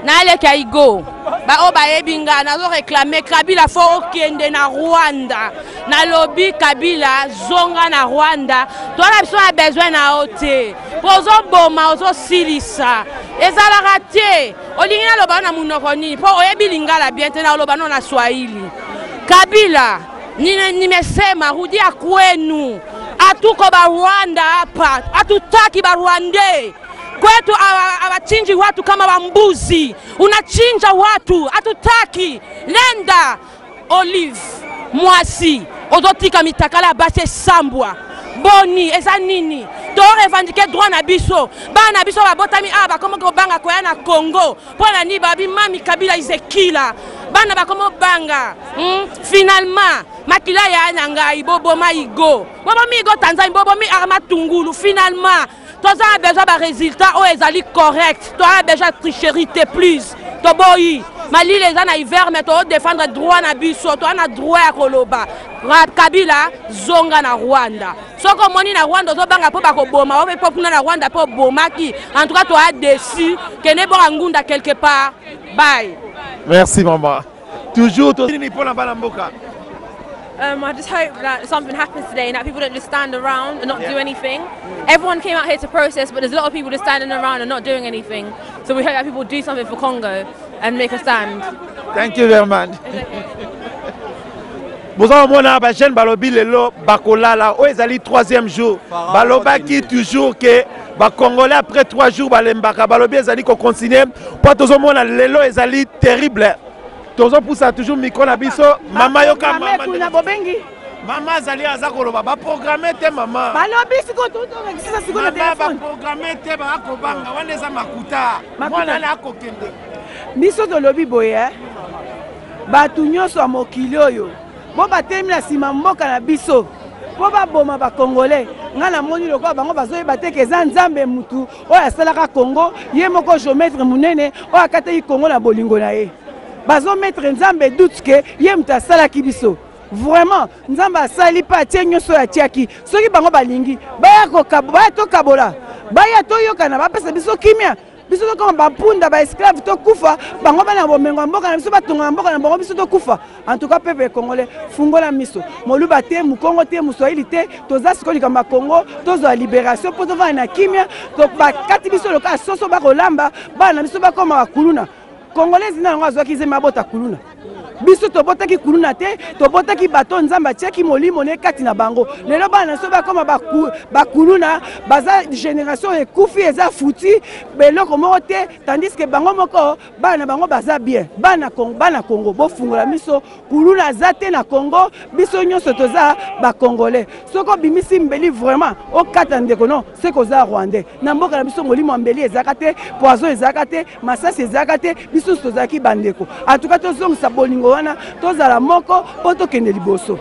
Speaker 18: naleka Igo baoyo bayebi nga nazoreklame Kabila fo okende na Rwanda nalobi Kabila zonga na Rwanda toana biso na besoin na yo te po ozoboma ozosilisa ezalaka te olingi naloba na monoko nini po oyebi lingala bien te na oloba no na Swahili Kabila nimesema rudia kwenu atuko ba Rwanda hapa atutaki ba Rwande kwetu awachinji watu kama wambuzi unachinja watu atutaki lenda Olive Mwasi ozotika mitakala base sambwa boni eza nini to revendiquer droit na biso bana biso babotami bakoma kobanga koya na Congo mpona ni babi mami Kabila izekila bana bakoma banga finalement makila ya na ngai boboma Igo Tanzanie bobomi Arma Tungulu finalement toza besoin ba résultat o ezali correct toza besoin tricherie plus to boyi mali les ana hiver mais to défendre droit na biso to ana droit ya koloba Kabila zonga na Rwanda soko moni na Rwanda zo banga po bakoboma o pe kuna na Rwanda po bomaki en tout cas to a déçu que ne bon ngunda quelque part bye
Speaker 1: merci maman toujours ni pona bana mboka
Speaker 19: I just hope that something happens today and that people don't just stand around and not do anything. Everyone came out here to protest, but there's a lot of people just standing around and not doing anything. So we hope that people do something for Congo and make a stand.
Speaker 1: Thank you very much. Bonjour, mon ami, jeune balobi lelo bakolala o ezali 3e jour. Balobaki toujours que ba Congolais après 3 jours balembaka balobi ezali ko continuer. Pour tozo mona lelo ezali terrible. Tozo poussa toujours micro na biso mama yoka mama
Speaker 12: bobengi
Speaker 1: mama zali aza koloba ba programmer te mama
Speaker 12: balobi siko to sisa siko na
Speaker 1: téléphone ba programmer te ba ko banga wana eza makuta mwana na akokende
Speaker 12: biso to lobi boye batu nyonso ya mokili oyo bo batemi na sima mboka na biso
Speaker 3: po baboma bakongolais nga namoni lokola bango bazoyeba te ke eza nzambe mutu oyo asalaka Congo ye moko géomètre monene oyo akataki Congo na bolingo na ye bazometre nzambe doute ke ye mutu asalaki biso vraiment nzambe asali mpe atie nyonso oyo atiaki soki bango balingi baya tokabola baya toyokana bapesa biso kimia biso tokoma bapunda baesclave tokufa bango bana bomengo ya mboka na biso batonga ya mboka na bango biso tokufa en tout cas peuple congolais fungola miso moluba te mukongo te muswahili te toza sikoyo likambo ya Congo tozwa libération mpo tovanda na kimia bakati biso loka soso bakolamba bana na biso bakoma bakuluna congolais na yango azwaki zema bota kuluna biso tobotaki kuluna te tobotaki bato nzambe atiaki molimo ne kati na bango lelo bana so bakoma bakuluna baza génération ekufi eza futi beloko moko te tandis que bango moko bana bango baza bien bana Congo bofungola miso kuluna za te na Congo biso nyonso toza bakongolais soko bimisi mbeli vraiment okata ndeko non se koza rwandais na mboka na biso molimo mbeli ezaka te poison ezaka te masasi ezaka te biso tozaki bandeko en tout cas tozongisa bolingo wana tozala moko po tokende liboso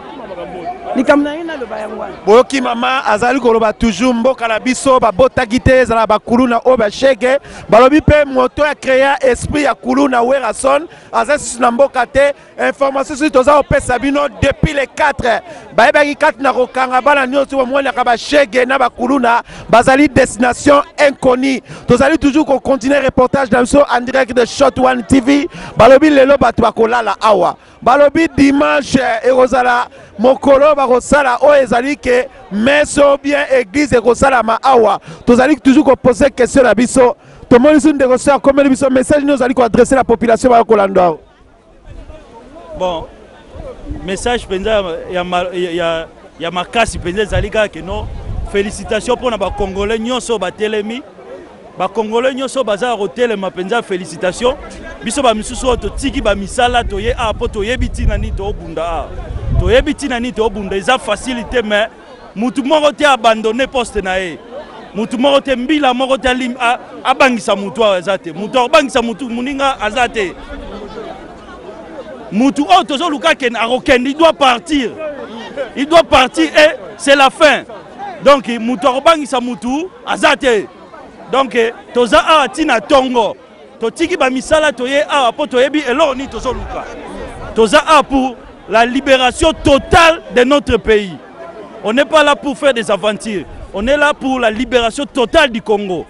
Speaker 3: likambo na ye naloba yango wana
Speaker 1: boyoki mama azali koloba toujours mboka na biso babotaki te ezala bakuluna oyo bashege balobi mpe moto ya créa esprit ya kuluna werason aza susu na mboka te information soki toza kopesa bino depuis le 4 bayebaki 4 na kokanga bana nyonso bamonaka bashege na bakuluna bazali destination inconnue tozali toujours kocontinue reportage na biso en direct de Shot One TV balobi lelo bato bakolala awa balobi dimanche ekozala mokolo bakosala oyo ezali ke meso bien église ekosalama awa tozali toujours kopose question na biso tomoni biso ndeko so akomeli biso message nini ozali koadresse la population bakolanda awa
Speaker 8: bon message mpenza ya makasi mpenza ezali kaka keno félicitation mpona bakongolais nyonso batelemi bakongolais nyonso baza kotelema mpenza félicitation biso bamisusu oyo totiki bamisala toye a mpo toyebi ntina nini toobunda a toyebi ntina nini toobunda eza facilité mais mutu moko te abandonne poste na ye mutu moko te mbila moko te abangisa mutu awa eza te mutu akobangisa mutu moninga aza te mutu oyo tozoluka akokende il doit partir et c'est la fin donc mutu akobangisa mutu aza te donc toza awa ntina tongo totiki bamisala toye awa mpo toyebi eloko nini tozoluka toza awa pour la libération totale de notre pays on n'est pas là pour faire des aventures on est là pour la libération totale du Congo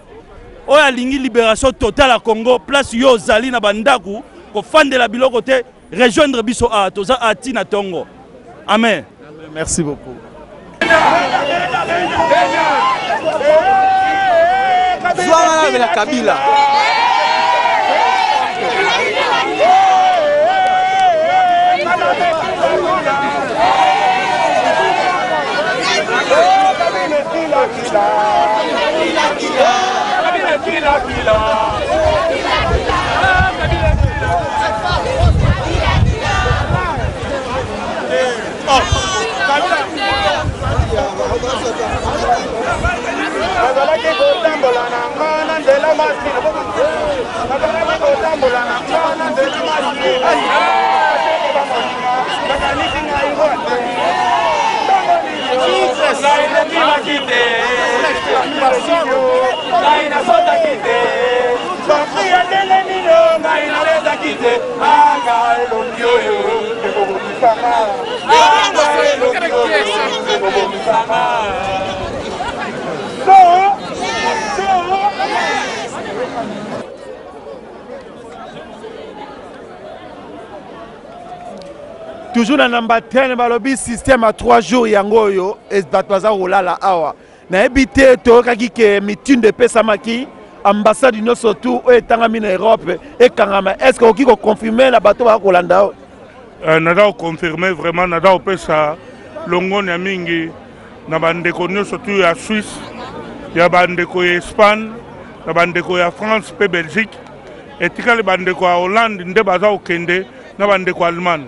Speaker 8: oyo alingi libération totale à Congo place yo ozali na bandaku kofandela biloko te rejoindre biso awa toza awa ntina tongo amen
Speaker 1: merci beaucoup
Speaker 17: Zwanga na la Kabila.
Speaker 20: Nazalaki kotambola na nga na nzela masina nazalaki kotambola na nga na nzela masina nakanisi ngai wote ngai nakimaki te ngai nasotaki te bafri atelemino ngai nalezaki te anga elongi oyo ekobobisanga anga elongi oyo ekobobisanga
Speaker 1: toujours na namba 10 balobi système à 3 jours yango oyo bato baza kolala awa nayebi te toyokaki ke mitinde epesamaki ambassade nyonso tu oyo etangami na Europe ekangama est-ce que okoki koconfirme na bato baka kolanda oyo
Speaker 21: nada koconfirme vraiment nada kopesa longoni ya mingi na bandeko nyonso tu ya Suisse ya bandeko ya Espagne na bandeko ya France pe Belgique etikali bandeko ya Hollande nde baza kokende na bandeko ya Allemagne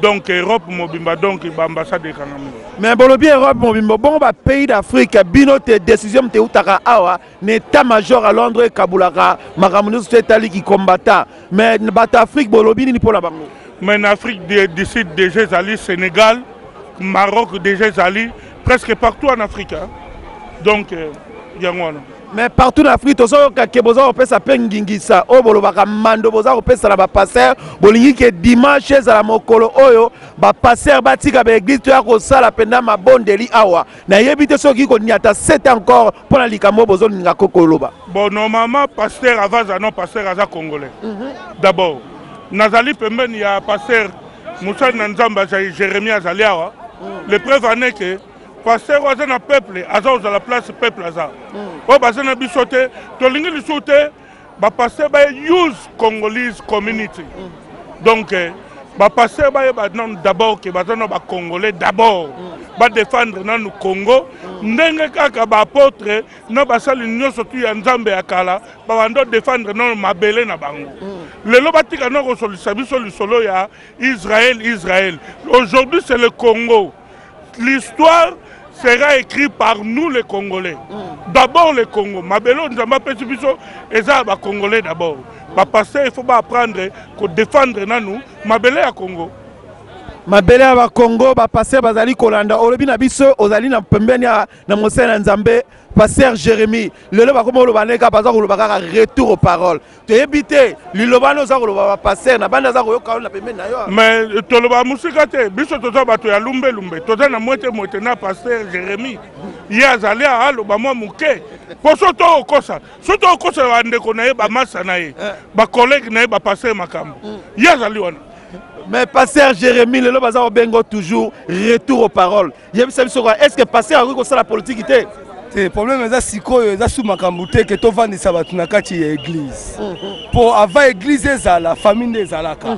Speaker 21: donc Europe mobimba donc ambassade ekangami
Speaker 1: mais bolobi Europe mobimba bon ba pays d'Afrique bino te décision te utaka awa n'état major à Londres kabulaka makambo nyonso etali ki combattant mais bato Afrique bolobi nini mpona bango
Speaker 21: mais en Afrique d'ici déjà ezali Sénégal Maroc déjà ezali presque partout en Afrique. Hein. Donc, Yangwana.
Speaker 1: Mais partout en Afrique, tous ceux qui ont fait ça, Pengingisa, Obolobaka Mando, Boza, fait ça, la passer, Bolingi, que dimanche, à la Mokolo, Oyo, passer, Batika, l'église, tu as ça, la peine, ma bonne deli, Awa. Na yébite ceux qui ont 7 encore pour la Likamo, Bozo, Ngakokoloba.
Speaker 21: Bon, normalement, pasteur Avaza, non, pasteur Aza Congolais. D'abord, Nazali Pemben, il y a pasteur Moussa Nanzamba, Jérémie Azaliawa. Le preuve en est que pasteur oza na peuple aza oza la place peuple aza o baza na biso te tolingi lisu te bapasteur ba use Congolese community donc bapasteur bayeba nanu d'abord ke baza na bacongolais d'abord badéfendre nanu Congo ndenge kaka baapôtre na basali nyonso tu ya nzambe ya kala babando défendre nanu mabele na bango lelo batika na kosolisa biso lisolo ya Israël. Aujourd'hui c'est le Congo. L'histoire sera écrite par nous les Congolais. D'abord les Congo. Mabelo nous avons fait et ça les Congolais d'abord. Passer il faut pas apprendre que défendre nous Mabele à Congo.
Speaker 1: Mabele à Congo passer bazali kolanda olobi na biso ozali na pembeni na mosela nzambe pasteur Jérémie lelo bakomo lobaneka baza kolobaka retour aux paroles te éviter lilobano za koloba pasteur na banda za koyoka na pembeni na yo
Speaker 21: mais toloba musika te biso toza bato ya lumbe toza na moite na pasteur Jérémie ye azali aloba mwa muke po soto okosa bandeko na ye bamasa na ye bacollègue na ye bapasteur makambo ye azali wana.
Speaker 1: Mais pasteur Jérémie, le bazar bengo toujours retour aux paroles. Est-ce que pasteur a eu la politique était?
Speaker 2: Le problème est que si sous makambouté que to vandi sabatu na kati ya église. Pour avant église la famille des alaka.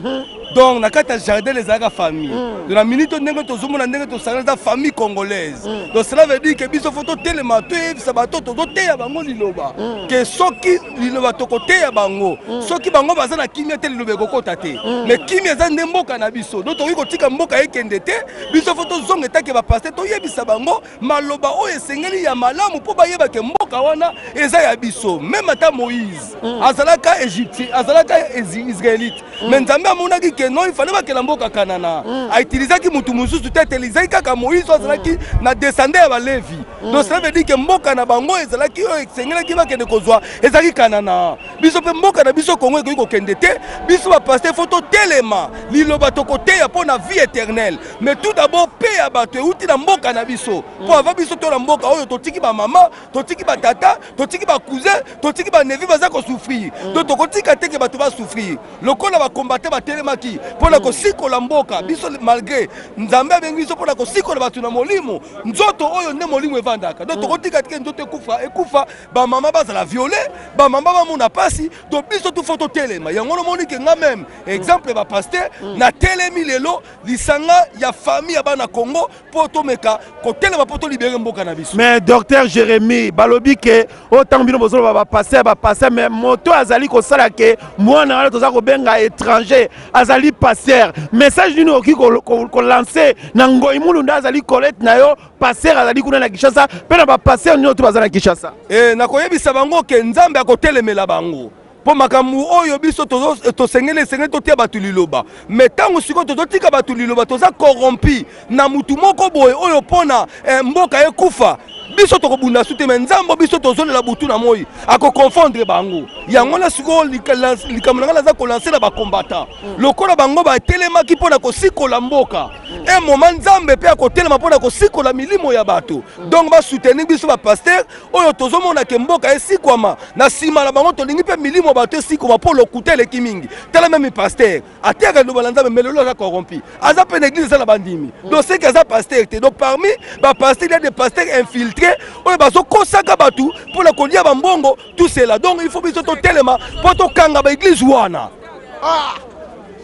Speaker 2: Donc na kati jardin les alaka famille. De la minute ndenge to zomona ndenge to sala da famille congolaise. Donc cela veut dire que biso photo tellement to sabato to te ya bango liloba. Que soki liloba to côté ya bango. Soki bango baza na kimia te liloba kokota te. Mais kimia za ndemboka na biso. Donc to iko tika mboka ekende te. Biso photo zonge take ba passer to yebisa bango maloba o esengeli ya malamu po ba yeba ke mboka wana eza ya biso. Même ata Moïse azalaka égyptien, azalaka israélite. Mais nzambe amonaki que non il fallait pas que la mboka kanana a utilisé ki mutu mususu te utilisé kaka Moïse azalaki na descendant ya Balevi. Donc ça veut dire que mboka na bango ezalaki o esengeli ki ba kende kozwa ezaki kanana. Biso pe mboka na biso Congo ko kende te, biso ba passer photo telema liloba to côté ya pona vie éternelle. Mais tout d'abord paix ya bato uti na mboka na biso. Po ava biso to na mboka oyo to tiki ba maman, to tiki ba tata, to tiki ba cousin, to tiki ba nevi baza ko souffrir. Donc to kotika te ke bato ba souffrir. Lokola ba combattre ba telemaki pona ko sikola mboka biso malgré nzambe abengi biso pona ko sikola bato na molimo nzoto oyo nde molimo evandaka. Donc to kotika te ke nzoto ekufa ba mama baza la violer, ba mama ba mona pasi, donc biso tout photo telema. Yango no moni ke nga même exemple ba pasteur na telemi lelo lisanga ya famille ya bana Congo poto meka ko telema poto libérer mboka na biso.
Speaker 1: Mais docteur Jérémie balobi ke autant bino bozolo ba passer mais moto azali ko sala ke mwana ala toza ko benga étranger azali passer message nino ki ko lancer na ngoi mulunda azali Colette na yo passer azali kuna na Kinshasa pe na ba passer nino to bazana Kinshasa
Speaker 2: na koyebisa bango ke nzambe akotelemela bango po makambo oyo biso to sengele to tia batu liloba mais tango siko to tika batu liloba toza corrompi na mutu moko boye oyo pona mboka ekufa biso to kobunda sute mais nzambo biso to zolela butu na moi ako confondre bango yango na siko likamanga la za ko lancer na ba combattant lokola bango ba telema ki pona ko sikola mboka un moment nzambe pe ako telema pona ko sikola milimo ya bato donc ba soutenir biso ba pasteur oyo tozo mona ke mboka esikwama na sima na bango to lingi pe milimo bato sikoma po lokutele kimingi tala même pasteur atiaka ndo balanza melelo za corrompi aza pe l'église za la bandimi donc c'est que ça pasteur te donc parmi ba pasteur il y a des pasteurs infiltrés oyo bazo kosaka batu pour la kolia ba mbongo tout cela donc il faut biso to telema po to kanga ba église wana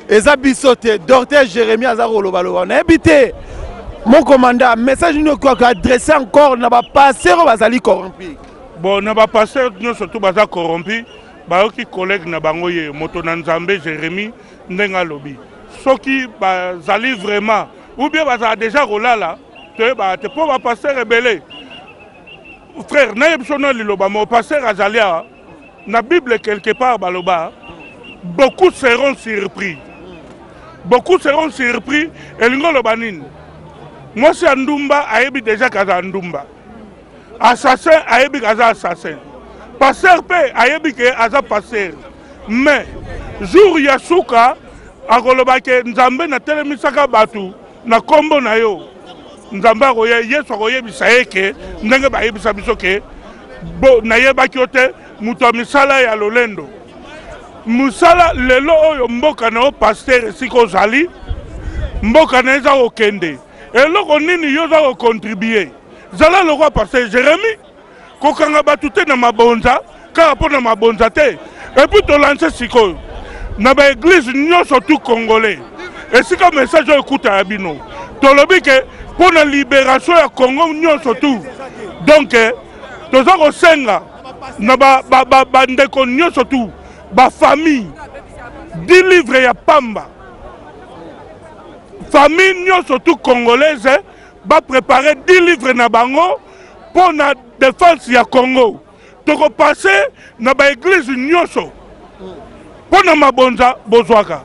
Speaker 1: eza biso te docteur Jérémie azaro lobalo na habité mon commandant message nous quoi adresser encore na ba pasteur bazali corrompi
Speaker 21: bon na ba pasteur nous surtout baza corrompi baoki collègue na bango ye moto na nzambe Jérémie ndenga lobi soki bazali vraiment ou bien baza déjà rolala te ba te po ba pasteur rebelle frère na yebsono liloba mo pasteur azalia na Bible quelque part baloba beaucoup seront surpris et lingo lobanine mwasi ya ndumba ayebi déjà kaza ndumba, assassin ayebi kaza assassin, pasteur pe ayebi ke aza pasteur. Mais jour ya suka akolobake nzambe na telemisaka batu na kombo na yo, nzambe akoye Yesu akoyebisa ye ke ndenge bayebisa biso ke bo nayebaki yo te mutu ya misala ya lolendo. Musala lelo oyo mboka na yo pasteur esika ozali, mboka na eza kokende eloko nini yo za kocontribue zala lokwa pasteur Jérémie kokanga batu te na mabonza kaka mpo na mabonza te. Epuis tolance sikoyo na baeglise nyonso tu congolais esika message oyo ekuta ya bino tolobi ke mpo na libération ya Congo nyonso tu. Donc toza kosenga na bandeko nyonso tu bafamille 10 livres ya pamba, famille nyonso tu congolaise préparer 10 livres na bango pour la défense ya Congo. Toko passer na ba église nyonso pour na mabonza bozwaka,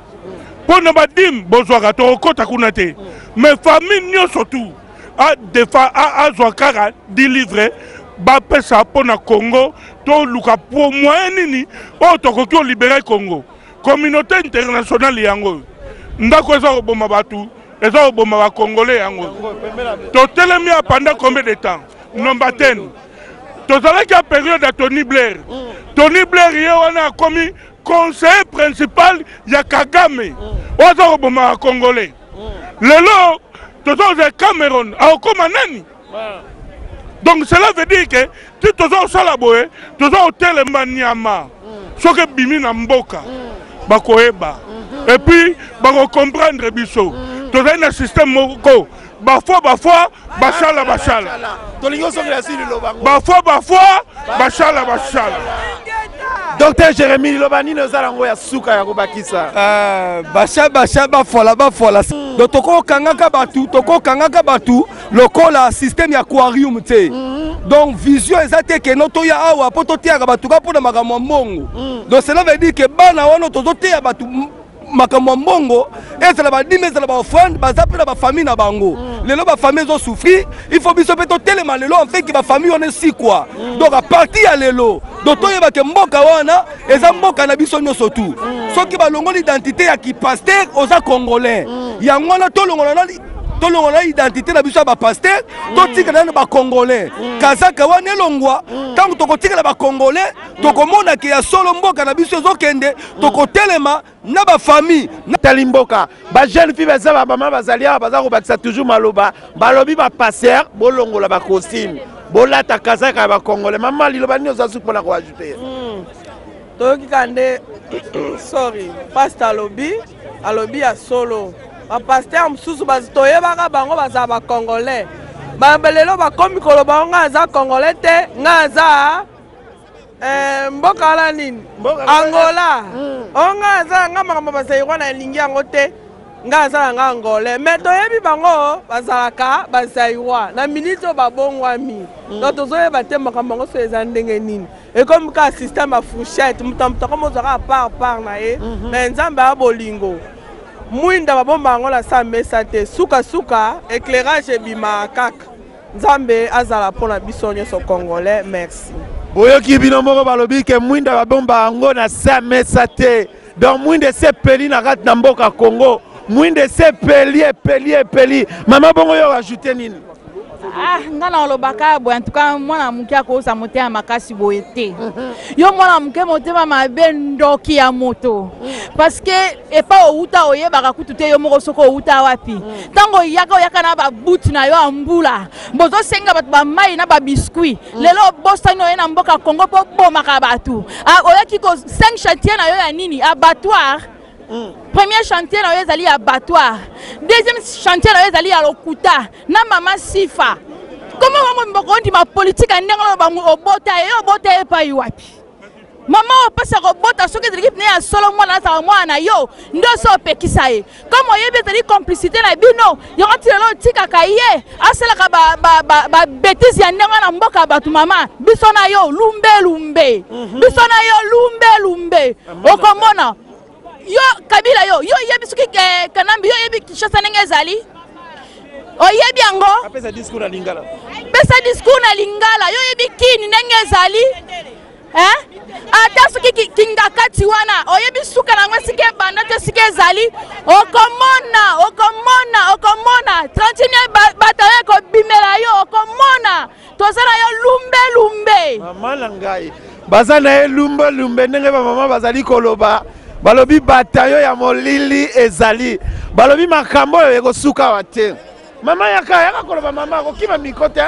Speaker 21: pour na badim bozwaka toko kota kuna te. Mais famille nyonso tu a zwakara 10 livres ba pesa pour na Congo to luka pour moyen nini o toko ki libérer Congo. Communauté internationale yango ndako eza oboma batu eza oboma ba congolais yango to telemi pendant combien de temps? Nomba 10 tozalaki ya période ya Tony Blair. Tony Blair ye wana akomi conseiller principal ya Kagame oza oboma ba congolais. Lelo toza Cameroun akoma nani? Donc cela veut dire que si toza osala boye toza otelema nyama soki bimi na mboka bakoyeba et puis bako comprendre biso toza na système moko bafwa bashala
Speaker 1: Docteur Jérémie Lobani nozalango ya suka ya kobakisa
Speaker 2: basha bafola donc toko kangaka batu lokola système ya aquarium te. Donc vision ezate ke noto ya awa po totiaka batu ka pona makambo mbongo. Donc cela veut dire que bana wana tozoteya batu makambo mbongo ezala ba dime ezala ba offrande bazapela ba famille na bango. Lelo ba famille zo souffrir, il faut biso peto telema lelo en fait que ba famille on est si quoi. Donc à partir ya lelo doto yeba ke mboka wana eza mboka na biso nyoso tu. Soki ba longo l'identité ya ki pasteur oza congolais. Yango na to longo na identité na biso ba pasteur to tika na ba congolais. Kazaka wana longwa tango toko tika na ba congolais toko mona ke ya solo mboka na biso zo kende toko telema na ba famille
Speaker 1: na talimboka ba jeune fille baza ba mama bazalia baza ko bakisa toujours maloba balobi ba pasteur bolongola ba costume bolata kazaka ba congolais mama liloba ni ozasu pona ko ajouter
Speaker 3: toki kande sorry pasteur alobi ya solo ba pasteur msusu bazitoyebaka bango baza ba congolais babelelo bakomi koloba nga aza congolais te nga aza mboka ala nini Angola onga aza nga makambo bazairwa na elingi yango te nga aza nga Angola mais toyebi bango bazalaka bazairwa na minute babongwami donc tozoyeba te makambo yango so eza ndenge nini ekomi ka système ya fourchette mutamutaka mozwaka part na ye mais nzambe ya bolingo mwinda babomba yango la sa mesa te suka éclairage ebima kaka nzambe azala mpona biso nyonso congolais. Merci.
Speaker 1: Boyoki bino moko balobi ke mwinda babomba yango na sa mesa te donc mwinde sepeli na kati na mboka Congo mwinde sepeli mama bongo yo ajouter nini?
Speaker 4: Nga na olobaka boye en tout cas mwana muke akosa motema makasi boye te yo mwana muke motema mabe ndoki ya moto parce que epa outa oyebaka kutu te yo moko soko outa wapi tango yaka na ba butu na yo ambula bozo senga batu ba mai na ba biscuit lelo bosta no na mboka Congo po bomaka batu oyaki ko 5 chantier na yo ya nini abattoir. Premier chantier na ezali abattoir, deuxième chantier na ezali à Lokuta na mama Sifa. Comment on dit ma politique a n'engo ba mu obota yo bota e pa wapi mama opasa ko bota soki l'équipe ne ya solo mwana sa mwana yo ndo so pekisa ye comme oyebe tali complicité na bino yo tilo tika kaye asala ka ba bêtise ya n'engo na mboka batu mama biso na yo lumbe biso na yo lumbe okomona yo Kabila yo yebi suki kanambi yo yebi Kinshasa nenge ezali oyebi yango
Speaker 1: apesa discours na lingala
Speaker 4: pesa discours na lingala yo yebi kini ndenge ezali ata soki kinga kati wana oyebi suka nango esika ebanda te esika ezali okomona 31 batayo ekobimela yo okomona toza na yo lumbe
Speaker 1: mama na ngai baza na ye lumbe ndenge bamama bazali koloba balobi batayo ya molili ezali balobi makambo oyo ekosuka wa te mama yaka koloba mama akokima miko te